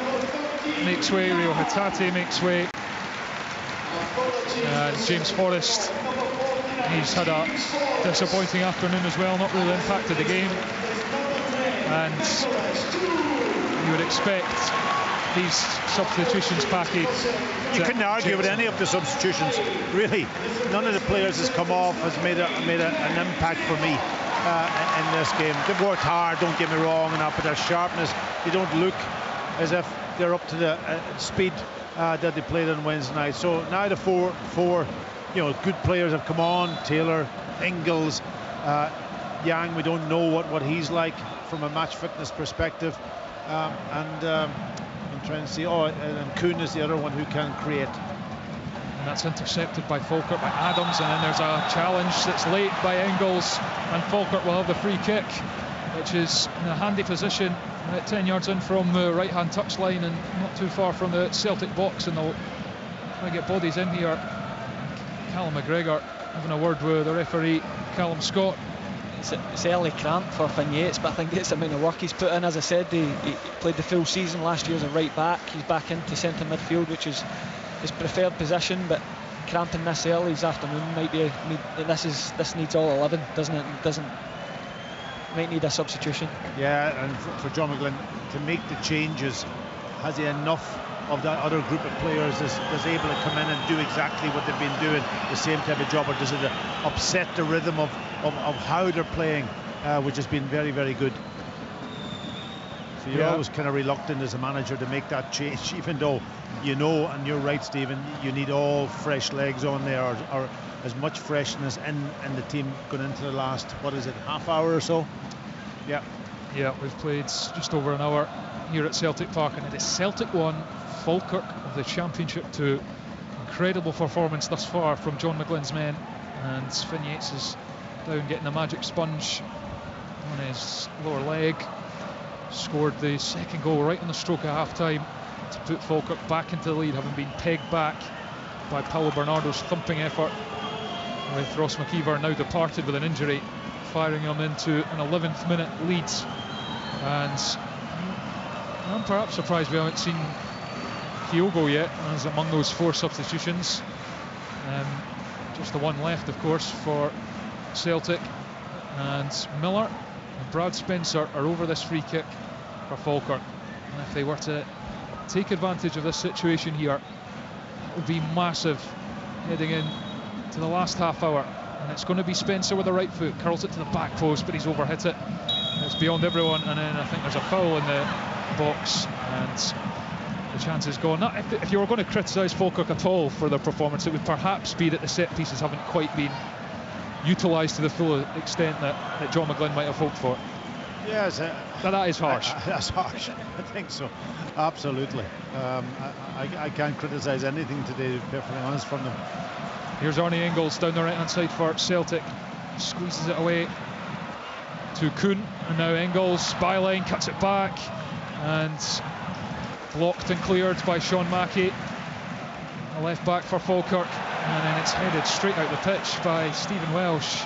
makes way, Rio Hatate makes way, and James Forrest, he's had a disappointing afternoon as well, not really impacted the game. And you would expect these substitutions package. You couldn't argue with any of the substitutions, really. None of the players has come off, has made an impact for me in this game. They've worked hard, don't get me wrong, but their sharpness, they don't look as if they're up to the speed that they played on Wednesday night. So now the four good players have come on. Taylor, Engels, Yang, we don't know what he's like from a match fitness perspective, and I'm trying to see, and Kuhn is the other one who can create. And that's intercepted by Falkirk, by Adams, and then there's a challenge that's late by Engels, and Falkirk will have the free kick, which is in a handy position at 10 yards in from the right-hand touchline and not too far from the Celtic box, and they'll try to get bodies in here. Callum McGregor having a word with the referee, Callum Scott. It's early cramp for Vignettes, but I think it's the amount of work he's put in. As I said, he played the full season last year as a right back. He's back into centre midfield, which is his preferred position, but cramping this early this afternoon might be this needs all 11, doesn't it? Might need a substitution. Yeah, and for John McGlynn to make the changes, has he enough of that other group of players that's able to come in and do exactly what they've been doing, the same type of job, or does it upset the rhythm of how they're playing, which has been very, very good? So you're always kind of reluctant as a manager to make that change, even though and you're right, Stephen, you need all fresh legs on there, or as much freshness in the team going into the last, half hour or so? Yeah, we've played just over an hour here at Celtic Park, and it is Celtic 1, Falkirk of the Championship 2. Incredible performance thus far from John McGlynn's men, and Vignettes is down getting a magic sponge on his lower leg. Scored the second goal right on the stroke of half-time to put Falkirk back into the lead, having been pegged back by Paulo Bernardo's thumping effort, with Ross McKeever now departed with an injury, firing him into an 11th minute lead. And I'm perhaps surprised we haven't seen Kyogo yet, as among those 4 substitutions. Just the one left, of course, for Celtic. And Miller and Brad Spencer are over this free kick for Falkirk. And if they were to take advantage of this situation here, it would be massive heading in to the last half hour. And it's going to be Spencer with the right foot, curls it to the back post, but he's overhit it. It's beyond everyone, and then I think there's a foul in the box, and the chance is gone. If you were going to criticise Falkirk at all for their performance, it would perhaps be that the set pieces haven't quite been utilised to the full extent that John McGlynn might have hoped for. Yes, that is harsh. That's harsh. I think so. Absolutely. I can't criticise anything today, to be perfectly honest, from them. Here's Arnie Engels down the right-hand side for Celtic. Squeezes it away to Kuhn, and now Engels byline cuts it back, and blocked and cleared by Sean Mackey, a left back for Falkirk, and then it's headed straight out the pitch by Stephen Welsh.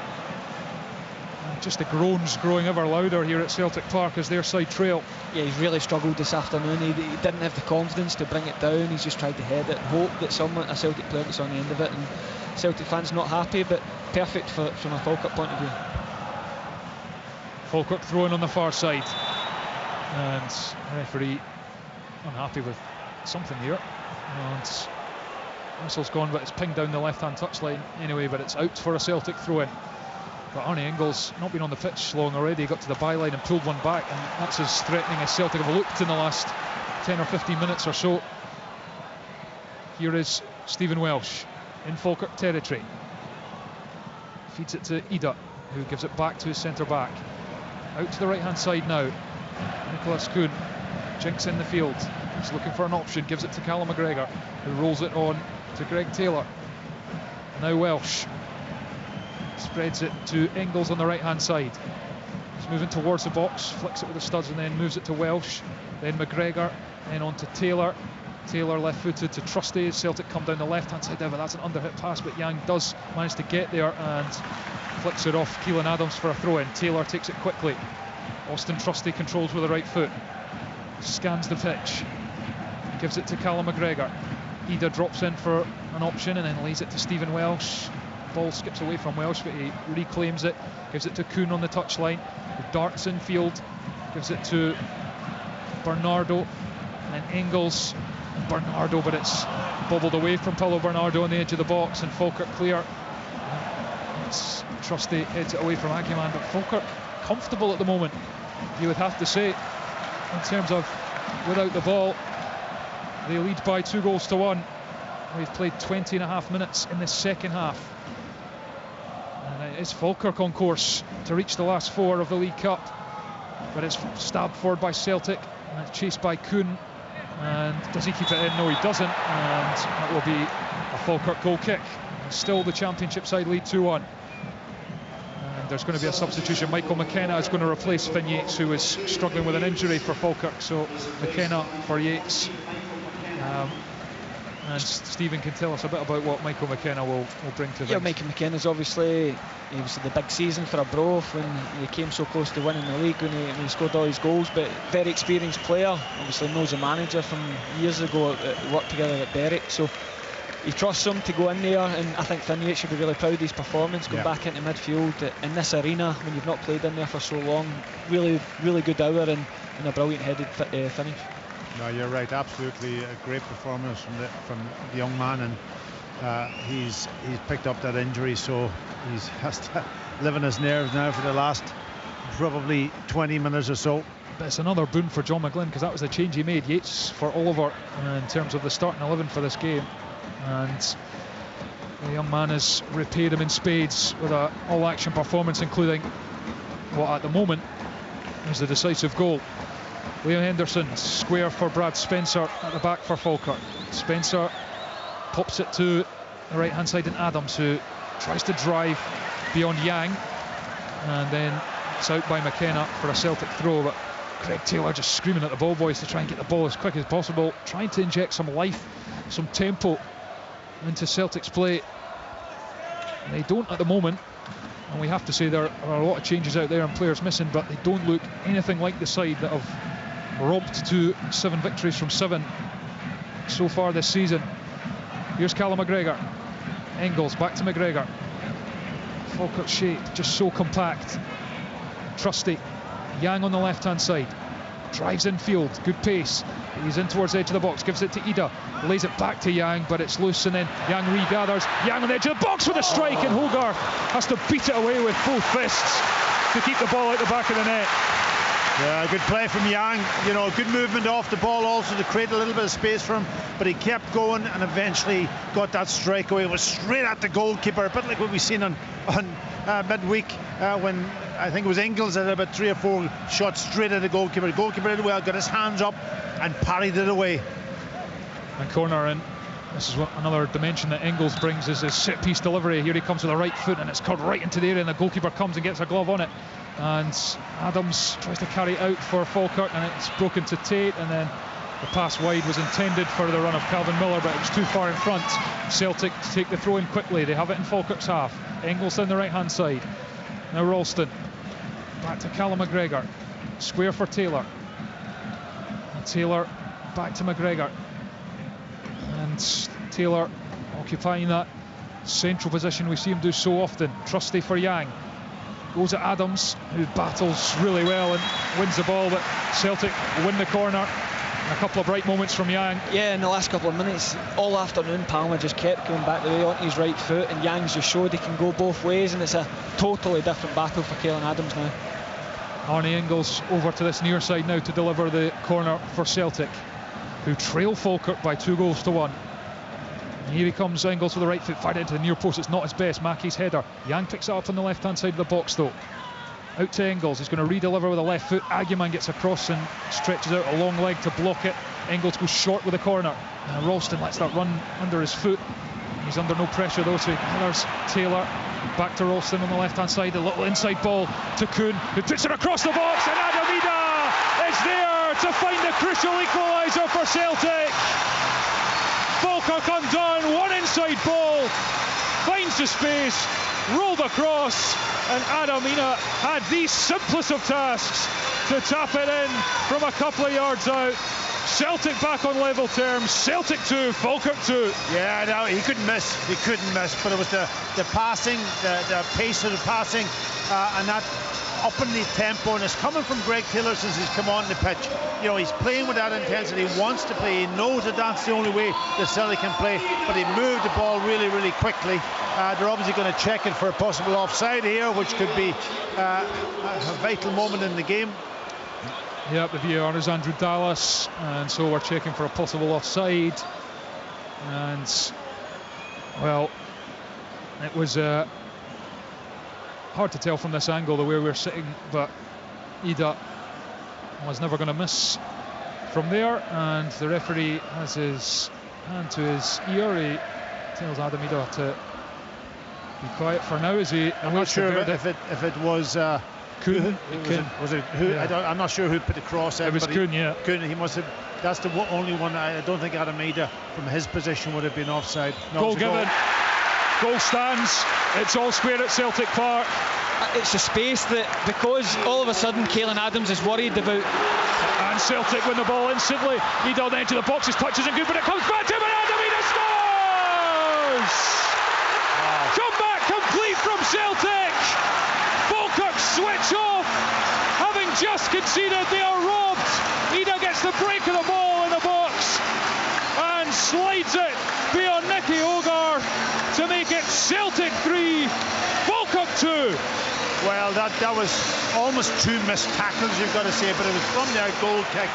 And just the groans growing ever louder here at Celtic Park as their side trail. Yeah, he's really struggled this afternoon. He didn't have the confidence to bring it down. He's just tried to head it and hope that a Celtic player gets on the end of it, and Celtic fans not happy, but perfect from a Falkirk point of view. Falkirk throwing on the far side, and the referee unhappy with something here, and whistle's gone, but it's pinged down the left-hand touchline anyway, but it's out for a Celtic throw-in. But Arnie Engels not been on the pitch long already, got to the byline and pulled one back, and that's as threatening as Celtic have looked in the last 10 or 15 minutes or so. Here is Stephen Welsh in Falkirk territory, feeds it to Ida, who gives it back to his centre back. Out to the right hand side now, Nicholas Kuhn jinks in the field, he's looking for an option, gives it to Callum McGregor, who rolls it on to Greg Taylor. Now Welsh spreads it to Engels on the right hand side. He's moving towards the box, flicks it with the studs and then moves it to Welsh, then McGregor, then on to Taylor. Taylor left footed to Trusty. Celtic come down the left hand side there, but that's an underhit pass, but Yang does manage to get there, and flicks it off Keelan Adams for a throw-in. Taylor takes it quickly. Austin Trusty controls with the right foot. Scans the pitch. Gives it to Callum McGregor. Ida drops in for an option and then lays it to Stephen Welsh. Ball skips away from Welsh, but he reclaims it. Gives it to Kuhn on the touchline. Darts infield. Gives it to Bernardo. And then Engels. Bernardo, but it's bobbled away from Paulo Bernardo on the edge of the box, and Falkirk clear. It's Trusty heads it away from Aguiman, but Falkirk comfortable at the moment, you would have to say, in terms of without the ball. They lead by 2-1. We've played 20.5 minutes in the second half, and it is Falkirk on course to reach the last 4 of the League Cup, but it's stabbed forward by Celtic and it's chased by Kuhn. And does he keep it in? No, he doesn't, and that will be a Falkirk goal kick. And still the Championship side lead 2-1. And there's going to be a substitution. Michael McKenna is going to replace Finn Yates, who is struggling with an injury for Falkirk. So McKenna for Yates. And Stephen can tell us a bit about what Michael McKenna will bring to things. Yeah, Michael McKenna's obviously, it was the big season for Arbroath when he came so close to winning the league when he scored all his goals, but very experienced player, obviously knows the manager from years ago, worked together at Berwick, so he trusts him to go in there, and I think Finn Yates should be really proud of his performance, going back into midfield in this arena when you've not played in there for so long. Really good hour and a brilliant headed finish. No, you're right. Absolutely a great performance from the young man, and he's picked up that injury, so he has to live on his nerves now for the last probably 20 minutes or so. But it's another boon for John McGlynn, because that was the change he made. Yates for Oliver in terms of the starting 11 for this game, and the young man has repaid him in spades with an all-action performance, including what at the moment is the decisive goal. Liam Henderson, square for Brad Spencer at the back for Falkirk. Spencer pops it to the right hand side, and Adams, who tries to drive beyond Yang, and then it's out by McKenna for a Celtic throw, but Craig Taylor just screaming at the ball boys to try and get the ball as quick as possible, trying to inject some life, some tempo into Celtic's play. And they don't at the moment, and we have to say there are a lot of changes out there and players missing, but they don't look anything like the side that have robbed to 7 victories from 7 so far this season. Here's Callum McGregor. Engels back to McGregor. Falkirk shape just so compact. Trusty. Yang on the left hand side. Drives infield, good pace. He's in towards the edge of the box, gives it to Ida, lays it back to Yang, but it's loose, and then Yang regathers. Yang on the edge of the box with a strike, and Hogarth has to beat it away with both fists to keep the ball out the back of the net. Yeah, good play from Yang, you know, good movement off the ball also to create a little bit of space for him, but he kept going and eventually got that strike away. It was straight at the goalkeeper, a bit like what we've seen on midweek when I think it was Engels that had about 3 or 4 shots straight at the goalkeeper. The goalkeeper did well, got his hands up and parried it away. And corner, and this is another dimension that Engels brings, is his set piece delivery. Here he comes with a right foot, and it's cut right into the area, and the goalkeeper comes and gets a glove on it, and Adams tries to carry it out for Falkirk, and it's broken to Tate, and then the pass wide was intended for the run of Calvin Miller, but it was too far in front. Celtic take the throw in quickly. They have it in Falkirk's half. Engels down the right hand side. Now Ralston back to Callum McGregor, square for Taylor, and Taylor back to McGregor, and Taylor occupying that central position we see him do so often. Trusty for Yang, goes at Adams, who battles really well and wins the ball, but Celtic win the corner. A couple of bright moments from Yang. Yeah, in the last couple of minutes, all afternoon, Palmer just kept going back the way onto his right foot, and Yang's just showed he can go both ways, and it's a totally different battle for Caelan Adams now. Arnie Engels over to this near side now to deliver the corner for Celtic, who trail Falkirk by 2-1. And here he comes, Engels with the right foot, fired into the near post. It's not his best. Mackey's header. Yang picks it up on the left hand side of the box though. Out to Engels, he's going to redeliver with a left foot. Aguiman gets across and stretches out a long leg to block it. Engels goes short with the corner, and Ralston lets that run under his foot. He's under no pressure though, so he gathers Taylor. Back to Ralston on the left hand side, a little inside ball to Kuhn, who puts it across the box, and Adamida is there to find the crucial equaliser for Celtic. Falkirk undone, one inside ball, finds the space, rolled across, and Adamina had the simplest of tasks to tap it in from a couple of yards out. Celtic back on level terms. Celtic 2, Falkirk 2. Yeah, no, he couldn't miss. He couldn't miss. But it was the passing, the pace of the passing, and that up in the tempo, and it's coming from Greg Taylor since he's come on the pitch. You know, he's playing with that intensity. He wants to play. He knows that that's the only way that Celtic can play. But he moved the ball really, really quickly. They're obviously going to check it for a possible offside here, which could be a vital moment in the game. Yep, the VAR is Andrew Dallas, and so we're checking for a possible offside. And, well, it was hard to tell from this angle the way we're sitting, but Ida was never going to miss from there, and the referee has his hand to his ear. He tells Adam Ida to be quiet for now. I'm not sure if it was Kuhn. Was it who? Yeah. I'm not sure who put the cross in. It was Kuhn, yeah. Kuhn, he must have. That's the only one. I don't think Adam Ida from his position would have been offside. No, goal given. Goal stands. It's all square at Celtic Park. It's the space that, because all of a sudden Caelan Adams is worried about. And Celtic win the ball instantly. Ida on the edge of the box, his touch isn't good, but it comes back to him, and Adam Ida scores! Wow. Come back complete from Celtic. Falkirk switch off. Having just conceded, they are robbed. Ida gets the break of the ball in the box and slides it beyond Nicky Hogar to make it Celtic 3, Falkirk 2. Well, that was almost two missed tackles, you've got to say, but it was from their goal kick.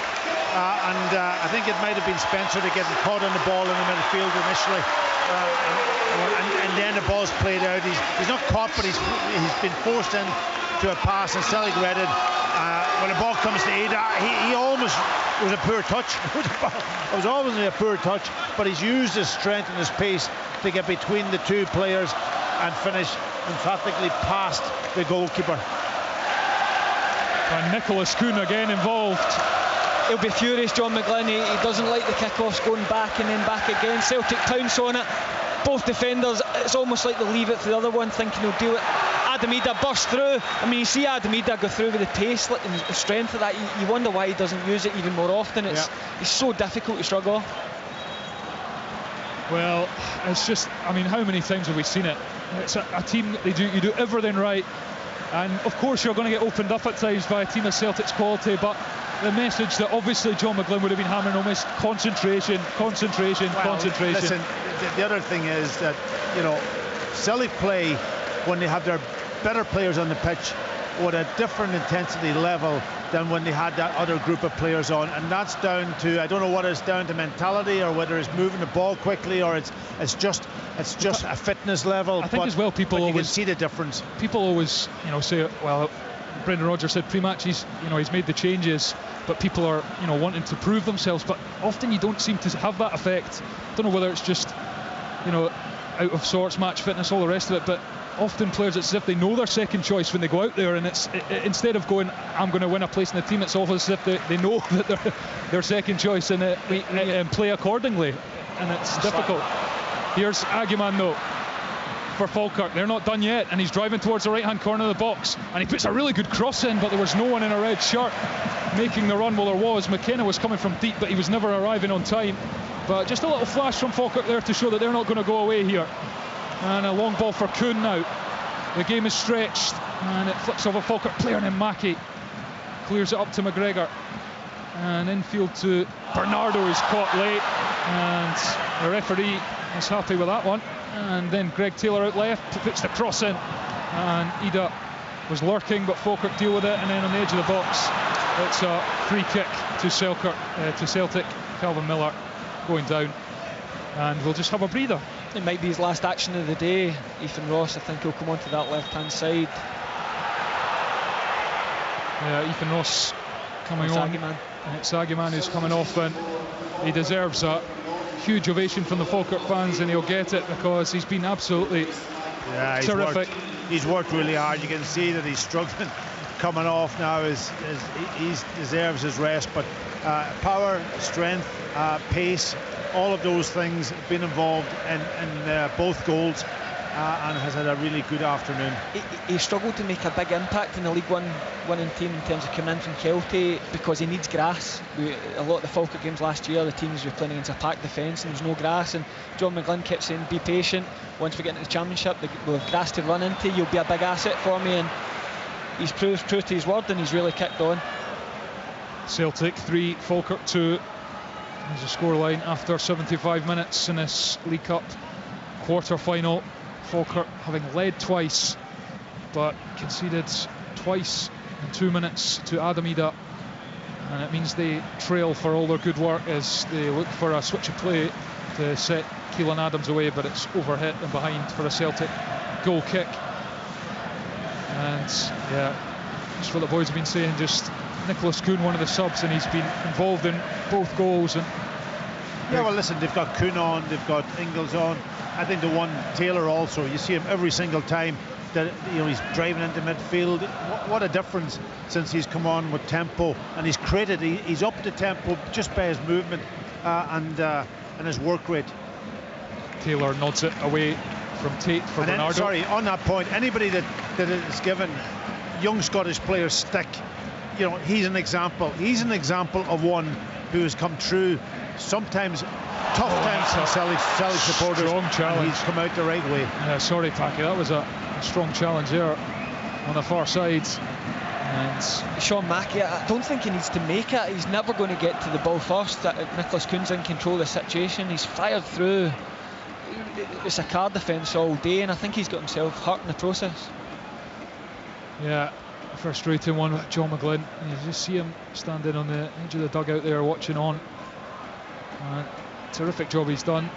And I think it might have been Spencer to get caught on the ball in the midfield initially. And then the ball's played out. He's not caught, but he's been forced into a pass, and Celtic read it. When the ball comes to Ida, he almost was a poor touch. It was always a poor touch, but he's used his strength and his pace to get between the two players and finish emphatically past the goalkeeper. And Nicholas Kuhn again involved. He'll be furious, John McGlynn. He doesn't like the kickoffs going back and then back again. Celtic pounce on it. Both defenders, it's almost like they leave it for the other one, thinking he'll do it. Adam Ida burst through. I mean, you see Adam Ida go through with the pace and the strength of that. You wonder why he doesn't use it even more often. It's so difficult to struggle. Well, it's just, I mean, how many times have we seen it? It's a team, you do everything right, and of course you're going to get opened up at times by a team of Celtic's quality, but the message that obviously John McGlynn would have been hammering home is concentration. Listen, the other thing is that, you know, Celtic play when they have their better players on the pitch with a different intensity level than when they had that other group of players on, and that's down to, I don't know whether it's down to mentality or whether it's moving the ball quickly or it's just a fitness level. I think as well, people always you can see the difference. People always, you know, say, well, Brendan Rodgers said pre-match he's made the changes, but people are, you know, wanting to prove themselves, but often you don't seem to have that effect. I don't know whether it's just, you know, out of sorts, match fitness, all the rest of it, but often players, it's as if they know their second choice when they go out there, and instead of going, I'm going to win a place in the team, it's almost as if they know that they're their second choice and play accordingly, and it's difficult. Here's Aguiman though for Falkirk. They're not done yet, and he's driving towards the right hand corner of the box, and he puts a really good cross in, but there was no one in a red shirt making the run. Well, there was. McKenna was coming from deep, but he was never arriving on time. But just a little flash from Falkirk there to show that they're not going to go away here. And a long ball for Kuhn now. The game is stretched, and it flips off a Falkirk player, and then Mackey clears it up to McGregor, and infield to Bernardo, is caught late, and the referee is happy with that one. And then Greg Taylor out left puts the cross in, and Ida was lurking, but Falkirk deal with it, and then on the edge of the box it's a free kick to Celtic. Calvin Miller going down, and we'll just have a breather. It might be his last action of the day. Ethan Ross, I think he'll come onto that left hand side. Yeah, Ethan Ross coming on. Aguiman. And it's Aguiman who's coming off, and he deserves a huge ovation from the Falkirk fans, and he'll get it because he's been absolutely terrific. He's worked really hard. You can see that he's struggling coming off now. He deserves his rest, but power, strength, pace, all of those things have been involved in both goals. and has had a really good afternoon. He struggled to make a big impact in the League One winning team in terms of coming in from Kelty because he needs grass. A lot of the Falkirk games last year, the teams were playing against a packed defence and there was no grass, and John McGlynn kept saying, be patient, once we get into the Championship we'll have grass to run into, you'll be a big asset for me, and he's proved true to his word and he's really kicked on. Celtic 3, Falkirk 2. There's a scoreline after 75 minutes in this League Cup quarter-final. Falkirk having led twice but conceded twice in 2 minutes to Adam Ida, and it means they trail for all their good work as they look for a switch of play to set Keelan Adams away, but it's overhit and behind for a Celtic goal kick. And yeah, just what the boys have been saying, just Nicholas Kuhn, one of the subs, and he's been involved in both goals. And yeah, well listen, they've got Kuhn on, they've got Ingles on. I think the one Taylor also, you see him every single time that he's driving into midfield. What a difference since he's come on with tempo, and he's created. He's up the tempo just by his movement and his work rate. Taylor nods it away from Tate for Bernardo. Sorry, on that point, anybody that is given young Scottish players stick, he's an example. He's an example of one who has come through sometimes tough times from Celtic supporters. Strong challenge. He's come out the right way. Yeah, sorry, Packy, that was a strong challenge there on the far side. And Sean Mackey, I don't think he needs to make it. He's never going to get to the ball first. Nicholas Kuhn's in control of the situation. He's fired through. It's a card defence all day, and I think he's got himself hurt in the process. Yeah, frustrating one with John McGlynn. You just see him standing on the edge of the dugout there watching on. Terrific job he's done,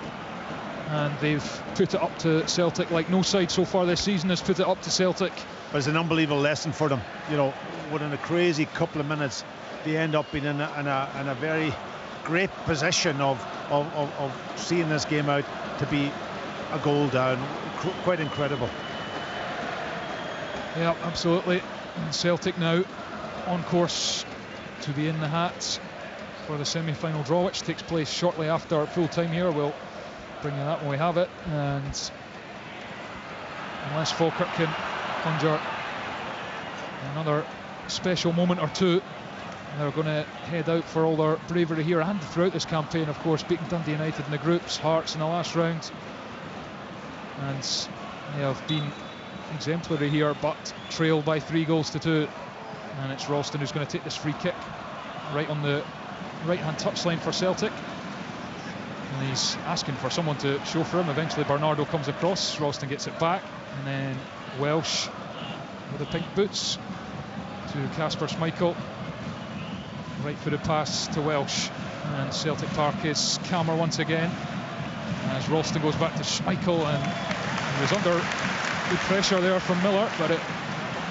and they've put it up to Celtic like no side so far this season has put it up to Celtic. But it's an unbelievable lesson for them. Within a crazy couple of minutes, they end up being in a very great position of seeing this game out to be a goal down. Quite incredible. Yeah, absolutely. And Celtic now on course to be in the hat for the semi-final draw, which takes place shortly after full time here. We'll bring you that when we have it, and unless Falkirk can conjure another special moment or two, they're going to head out for all their bravery here and throughout this campaign, of course, beating Dundee United in the groups, Hearts in the last round, and they have been exemplary here but trailed by 3-2, and it's Ralston who's going to take this free kick right on the right-hand touchline for Celtic, and he's asking for someone to show for him. Eventually Bernardo comes across, Ralston gets it back, and then Welsh with the pink boots to Kasper Schmeichel, right-footed pass to Welsh, and Celtic Park is calmer once again as Ralston goes back to Schmeichel, and he was under good pressure there from Miller, but it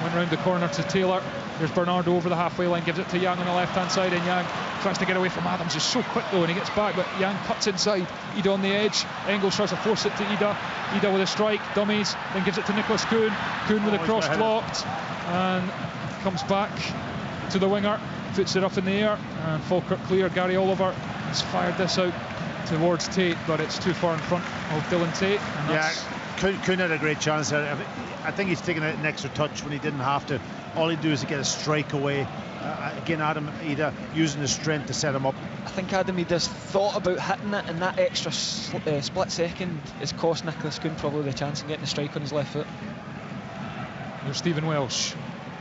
went round the corner to Taylor. There's Bernardo over the halfway line, gives it to Yang on the left-hand side, and Yang tries to get away from Adams. He's so quick though, and he gets back, but Yang cuts inside. Ida on the edge. Engels tries to force it to Ida. Ida with a strike, dummies, then gives it to Nicholas Kuhn. Kuhn with a cross blocked, and comes back to the winger, puts it up in the air, and Falkirk clear. Gary Oliver has fired this out towards Tate, but it's too far in front of Dylan Tate. And that's Kuhn had a great chance there. I think he's taken an extra touch when he didn't have to. All he'd do is get a strike away. Again, Adam Ida using his strength to set him up. I think Adam Ida's thought about hitting it, and that extra split second has cost Nicholas Kuhn probably the chance of getting the strike on his left foot. There's Stephen Welsh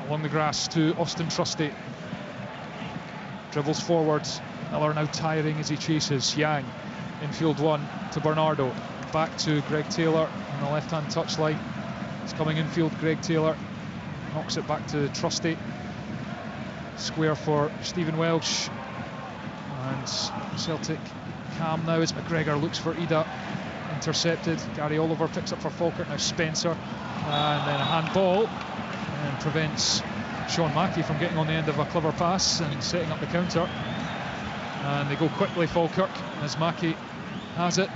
along the grass to Austin Trusty. Dribbles forward. Miller now tiring as he chases. Yang infield one to Bernardo. Back to Greg Taylor on the left-hand touchline. He's coming infield. Greg Taylor knocks it back to Trusty. Square for Stephen Welsh, and Celtic calm now as McGregor looks for Ida. Intercepted. Gary Oliver picks up for Falkirk. Now Spencer, and then a handball, and prevents Sean Mackey from getting on the end of a clever pass and setting up the counter. And they go quickly, Falkirk, as Mackey has it.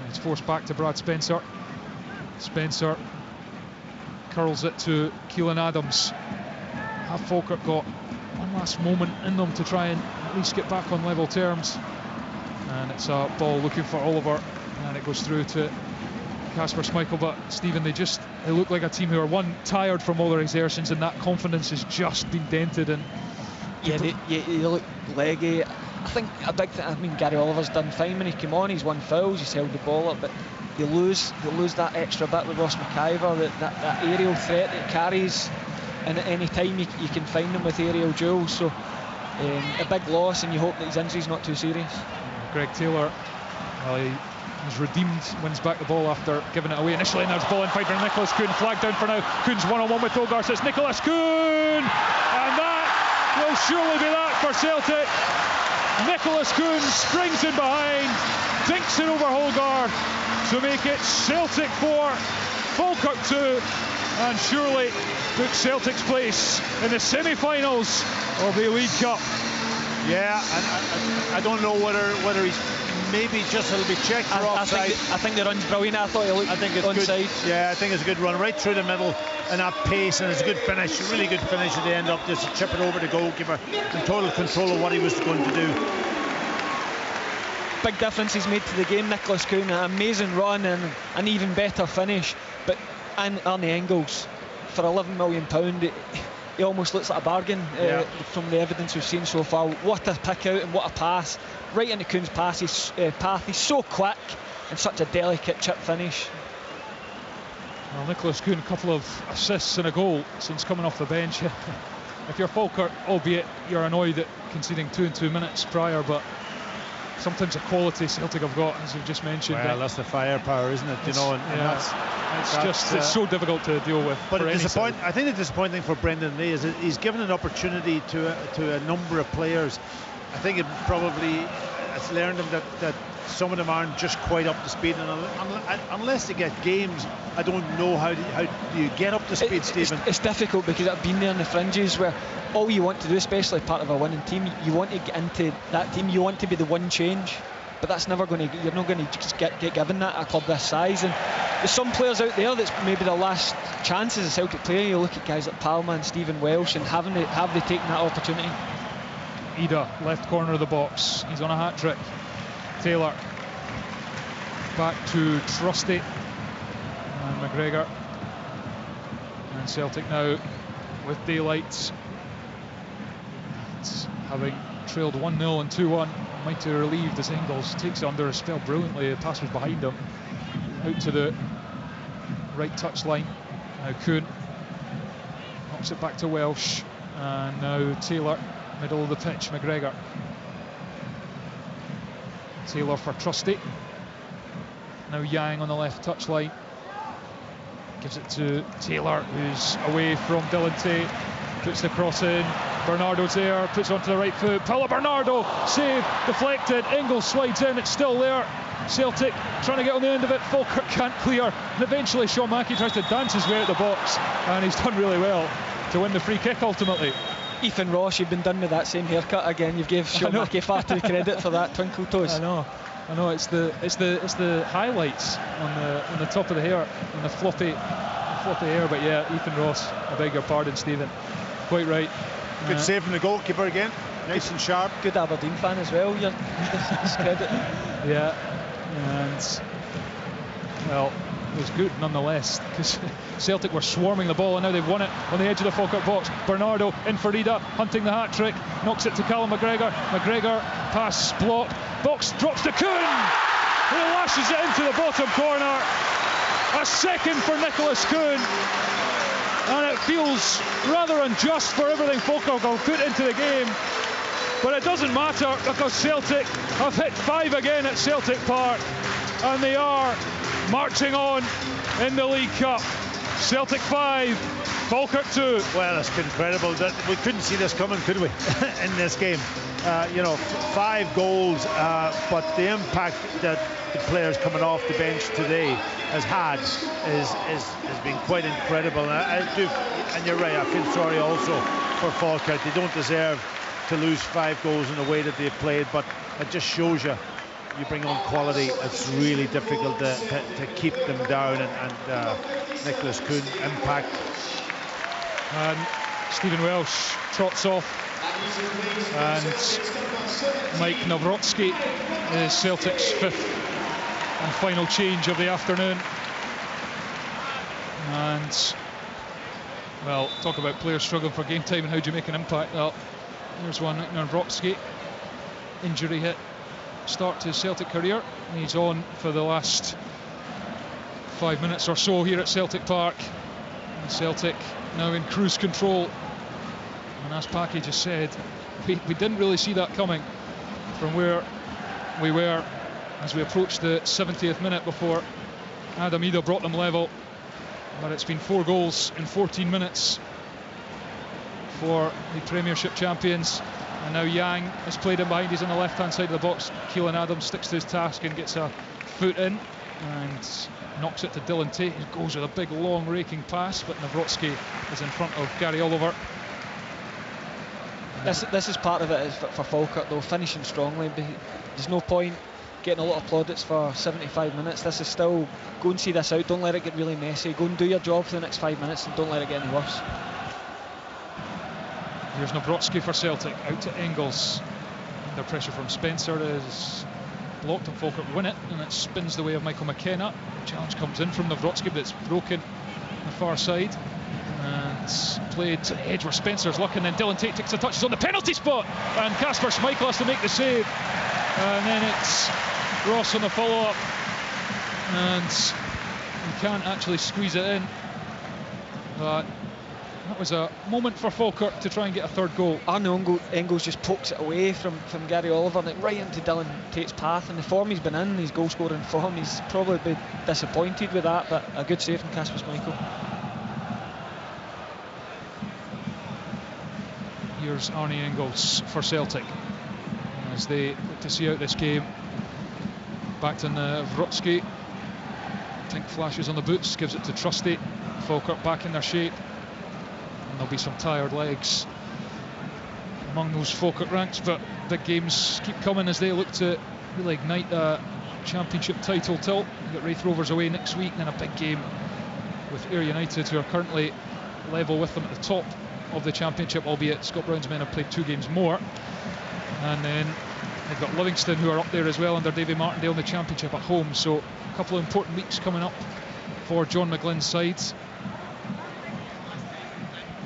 It's forced back to Brad Spencer. Spencer curls it to Keelan Adams. Have Falkirk got one last moment in them to try and at least get back on level terms? And it's a ball looking for Oliver, and it goes through to Kasper Schmeichel, but Stephen, they look like a team who are tired from all their exertions, and that confidence has just been dented. And yeah, they look leggy. I think a big thing. I mean, Gary Oliver's done fine when he came on. He's won fouls, he's held the ball up, but they lose that extra bit with Ross McIver, that aerial threat that carries, and at any time you can find him with aerial duels. So a big loss, and you hope that his injury's not too serious. Greg Taylor, he was redeemed, wins back the ball after giving it away initially, and there's ball in fight for Nicholas Kuhn, flag down for now. Kuhn's one-on-one with Hogarth. It's Nicholas Kuhn, and that will surely be that for Celtic. Nicholas Kuhn springs in behind, dinks it over Hogarth to make it Celtic 4, Falkirk 2, and surely took Celtic's place in the semi-finals of the League Cup. Yeah, and I don't know whether he's maybe just a little bit checked for offside. I think the run's brilliant. I thought he looked onside. Good. Yeah, I think it's a good run right through the middle and that pace, and it's a good finish, really good finish at the end up, just to chip it over the goalkeeper in total control of what he was going to do. Big difference he's made to the game, Nicholas Kuhn. An amazing run and an even better finish. But Arne Engels, for £11 million, he almost looks like a bargain from the evidence we've seen so far. What a pick out and what a pass. Right into Kuhn's path. He's so quick and such a delicate chip finish. Well, Nicholas Kuhn, a couple of assists and a goal since coming off the bench. If you're Falkirk, albeit you're annoyed at conceding 2 in 2 minutes prior, but sometimes the quality Celtic have got, as you've just mentioned. Well, that's the firepower, isn't it? You know, and it's so difficult to deal with. But I think the disappointing for Brendan Lee is that he's given an opportunity to a number of players. I think it probably has learned him that some of them aren't just quite up to speed, and unless they get games, I don't know how do you get up to speed, Stephen. It's difficult because I've been there in the fringes where all you want to do, especially part of a winning team, you want to get into that team, you want to be the one change, but that's never going to, you're not going to just get given that at a club this size. And there's some players out there that's maybe their last chances as a Celtic player. You look at guys like Palma and Stephen Welsh, and have they taken that opportunity? Ida, left corner of the box, he's on a hat-trick. Taylor back to Trusty and McGregor, and Celtic now with daylight, having trailed 1-0 and 2-1, mighty relieved as Engels takes it under a spell brilliantly. The pass was behind him, out to the right touchline. Now Kuhn knocks it back to Welsh, and now Taylor, middle of the pitch. McGregor, Taylor for Trusty, now Yang on the left touchline, gives it to Taylor, who's away from Dylan Tate, puts the cross in. Bernardo's there, puts it onto the right foot. Paulo Bernardo, save, deflected. Engels slides in, it's still there. Celtic trying to get on the end of it. Falkirk can't clear, and eventually Sean Mackey tries to dance his way out the box, and he's done really well to win the free kick ultimately. Ethan Ross, you've been done with that same haircut again. You've gave Sean Mackey far too credit for that twinkle toes. I know. It's the highlights on the top of the hair, on the floppy hair. But yeah, Ethan Ross, I beg your pardon, Stephen. Quite right. Good save from the goalkeeper again. Nice and sharp. Good Aberdeen fan as well. You're credit. Yeah, and well, it was good nonetheless, because Celtic were swarming the ball, and now they've won it on the edge of the Falkirk box. Bernardo in for Ida, hunting the hat-trick, knocks it to Callum McGregor. McGregor, pass blocked, box drops to Kuhn, who lashes it into the bottom corner. A second for Nicholas Kuhn, and it feels rather unjust for everything Falkirk have put into the game, but it doesn't matter, because Celtic have hit 5 again at Celtic Park, and they are marching on in the League Cup. Celtic 5, Falkirk 2. Well, it's incredible. That we couldn't see this coming, could we? In this game, 5 goals, but the impact that the players coming off the bench today has been quite incredible. And you're right, I feel sorry also for Falkirk. They don't deserve to lose 5 goals in the way that they've played, but it just shows you bring on quality, it's really difficult to keep them down, and Nicholas Kuhn impact. And Stephen Welsh trots off, and Mike Nawrocki is Celtic's 5th and final change of the afternoon. And, well, talk about players struggling for game time and how do you make an impact. Well, here's one, Nawrocki, injury hit start to his Celtic career. He's on for the last 5 minutes or so here at Celtic Park. And Celtic now in cruise control. And as Packy just said, we didn't really see that coming from where we were as we approached the 70th minute before Adam Ida brought them level. But it's been 4 goals in 14 minutes for the Premiership champions. And now Yang has played in behind. He's on the left-hand side of the box. Keelan Adams sticks to his task and gets a foot in and knocks it to Dylan Tate. He goes with a big, long, raking pass, but Nawrocki is in front of Gary Oliver. This is part of it for Falkirk, though, finishing strongly. There's no point getting a lot of plaudits for 75 minutes. This is still, go and see this out. Don't let it get really messy. Go and do your job for the next 5 minutes and don't let it get any worse. Here's Nawrocki for Celtic, out to Engels. Under pressure from Spencer is blocked and Falkirk win it, and it spins the way of Michael McKenna. The challenge comes in from Nawrocki, but it's broken on the far side. And played to the edge where Spencer's looking, then Dylan Tate takes the touches on the penalty spot, and Kasper Schmeichel has to make the save. And then it's Ross on the follow-up, and he can't actually squeeze it in. But that was a moment for Falkirk to try and get a third goal. Arne Engels just pokes it away from Gary Oliver, and right into Dylan Tate's path. And the form he's been in, his goal-scoring form, he's probably been disappointed with that, but a good save from Kasper Schmeichel. Here's Arne Engels for Celtic as they look to see out this game. Back to Nawrocki. Tink flashes on the boots, gives it to Trusty. Falkirk back in their shape. And there'll be some tired legs among those Falkirk ranks, but big games keep coming as they look to really ignite a championship title tilt. We've got Raith Rovers away next week, and then a big game with Ayr United, who are currently level with them at the top of the championship, albeit Scott Brown's men have played 2 games more. And then they've got Livingston, who are up there as well under Davy Martindale in the championship at home. So a couple of important weeks coming up for John McGlynn's sides.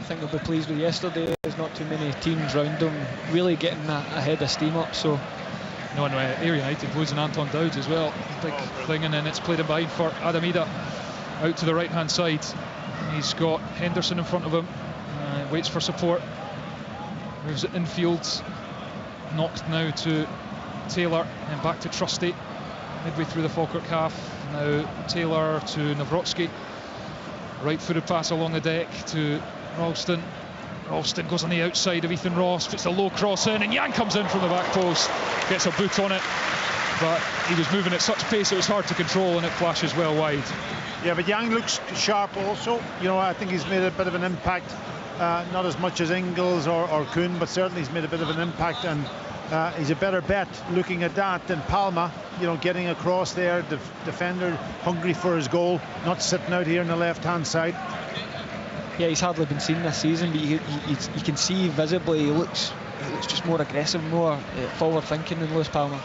I think they'll be pleased with yesterday. There's not too many teams round them really getting a head of steam up. So no, Ayr United losing Anton Dowd as well, big thing. And then it's played in behind for Adam Ida out to the right hand side. He's got Henderson in front of him, waits for support, moves it infield, knocked now to Taylor and back to Trusty midway through the Falkirk half. Now Taylor to Nawrocki, right footed pass along the deck to Ralston. Ralston goes on the outside of Ethan Ross, puts a low cross in, and Yang comes in from the back post, gets a boot on it, but he was moving at such pace it was hard to control, and it flashes well wide. Yeah, but Yang looks sharp also. You know, I think he's made a bit of an impact, not as much as Engels or Kuhn, but certainly he's made a bit of an impact, and he's a better bet looking at that than Palma, you know, getting across there, the defender hungry for his goal, not sitting out here on the left-hand side. Yeah, he's hardly been seen this season, but you can see visibly he looks just more aggressive, more forward thinking than Lewis Palmer.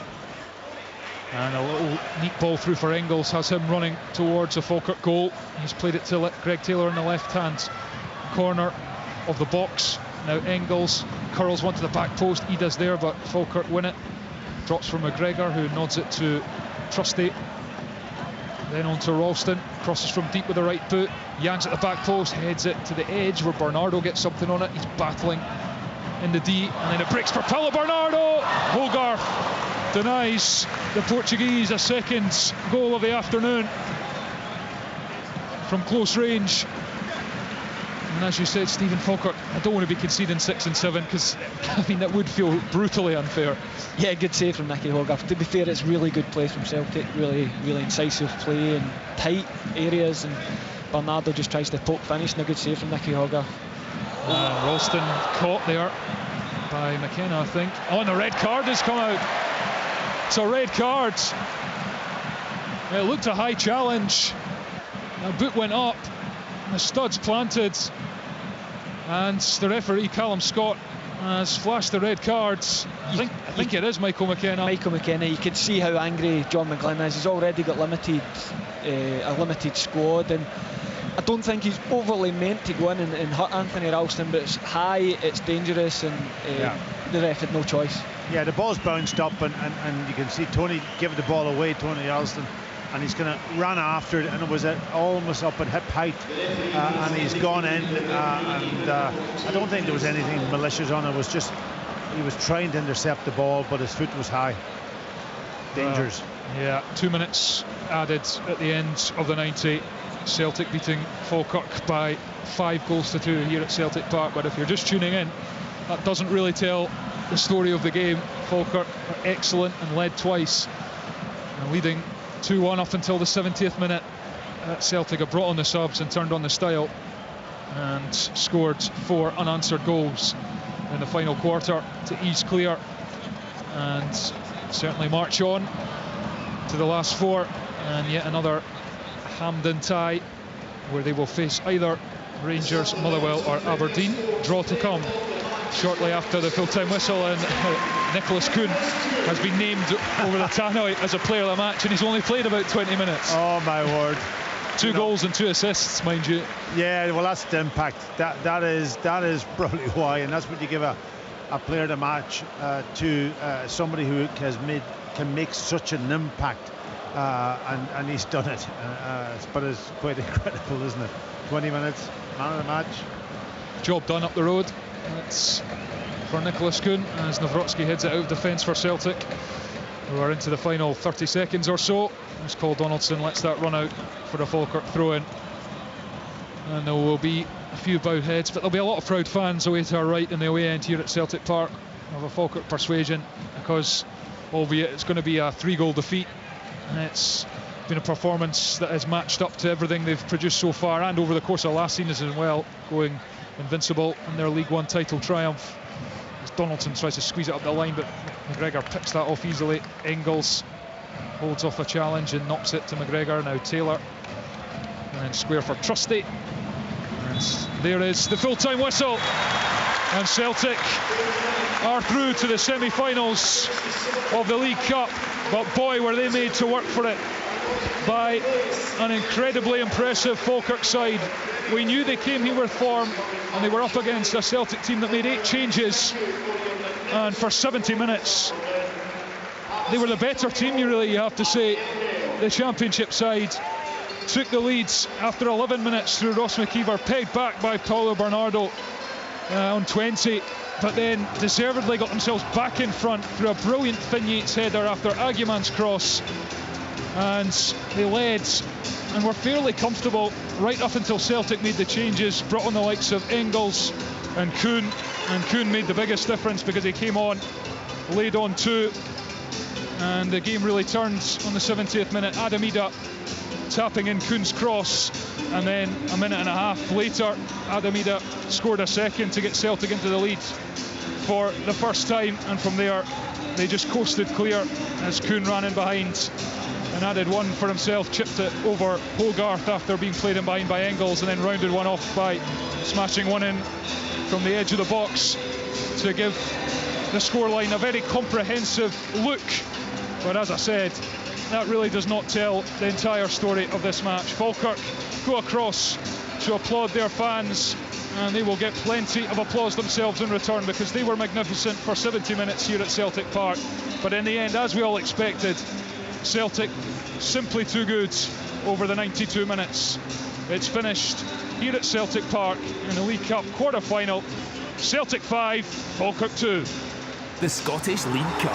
And a little neat ball through for Engels has him running towards a Falkirk goal. He's played it to Greg Taylor in the left-hand corner of the box. Now Engels curls one to the back post. Ida's there, but Falkirk win it. Drops from McGregor, who nods it to Trusty. Then on to Ralston, crosses from deep with the right boot. Yanks at the back post, heads it to the edge where Bernardo gets something on it. He's battling in the D, and then it breaks for Paulo Bernardo. Hogarth denies the Portuguese a second goal of the afternoon from close range. And as you said, Stephen, Falkirk, I don't want to be conceding 6 and 7 because I mean that would feel brutally unfair. Yeah, good save from Nicky Hogarth. To be fair, it's really good play from Celtic, really incisive play in tight areas, and Bernardo just tries to poke finish, and a good save from Nicky Hogarth. Ralston caught there by McKenna, I think. Oh, and the red card has come out. It's a red card. It looked a high challenge. A boot went up, the studs planted, and the referee Callum Scott has flashed the red cards. I think it is Michael McKenna. Michael McKenna, you can see how angry John McGlynn is. He's already got a limited squad, and I don't think he's overly meant to go in and hurt Anthony Ralston, but it's high, it's dangerous, and the ref had no choice. Yeah, the ball's bounced up, and you can see Tony give the ball away, Tony Ralston, and he's going to run after it, and it was almost up at hip height, and he's gone in, and I don't think there was anything malicious on it. It was just he was trying to intercept the ball, but his foot was high. Dangerous. 2 minutes added at the end of the 90. Celtic beating Falkirk by 5-2 here at Celtic Park. But if you're just tuning in, that doesn't really tell the story of the game. Falkirk are excellent and led twice, and leading 2-1 up until the 70th minute. Celtic have brought on the subs and turned on the style and scored 4 unanswered goals in the final quarter to ease clear and certainly march on to the last 4, and yet another Hampden tie where they will face either Rangers, Motherwell or Aberdeen. Draw to come shortly after the full-time whistle, and Nicholas Kuhn has been named over the tannoy as a player of the match, and he's only played about 20 minutes. Oh my word. 2 goals and 2 assists, mind you. Yeah, well, that's the impact. That is probably why, and that's what you give a player of the match to somebody who can make such an impact, and he's done it. But it's quite incredible, isn't it? 20 minutes, man of the match. Job done up the road. It's for Nicholas Kuhn as Nawrocki heads it out of defence for Celtic, who are into the final 30 seconds or so. As Cole Donaldson lets that run out for a Falkirk throw-in, and there will be a few bowed heads, but there'll be a lot of proud fans away to our right in the away end here at Celtic Park of a Falkirk persuasion, because albeit it's going to be a 3-goal defeat, it's been a performance that has matched up to everything they've produced so far and over the course of last season as well, going invincible in their League One title triumph. As Donaldson tries to squeeze it up the line, but McGregor picks that off easily. Engels holds off a challenge and knocks it to McGregor. Now Taylor, and then square for Trusty, and there is the full-time whistle, and Celtic are through to the semi-finals of the League Cup. But boy, were they made to work for it by an incredibly impressive Falkirk side. We knew they came here with form, and they were up against a Celtic team that made 8 changes, and for 70 minutes they were the better team, you have to say. The Championship side took the leads after 11 minutes through Ross McKeever, pegged back by Paulo Bernardo on 20, but then deservedly got themselves back in front through a brilliant Finn Yates header after Aguiman's cross, and they led and were fairly comfortable right up until Celtic made the changes, brought on the likes of Engels and Kuhn made the biggest difference because he came on, laid on 2, and the game really turned on the 70th minute. Adam Ida tapping in Kuhn's cross, and then a minute and a half later Adam Ida scored a second to get Celtic into the lead for the first time, and from there they just coasted clear as Kuhn ran in behind and added one for himself, chipped it over Hogarth after being played in behind by Engels, and then rounded one off by smashing one in from the edge of the box to give the scoreline a very comprehensive look. But as I said, that really does not tell the entire story of this match. Falkirk go across to applaud their fans, and they will get plenty of applause themselves in return, because they were magnificent for 70 minutes here at Celtic Park. But in the end, as we all expected, Celtic simply too good over the 92 minutes. It's finished here at Celtic Park in the League Cup quarter-final. Celtic 5, Falkirk 2. The Scottish League Cup.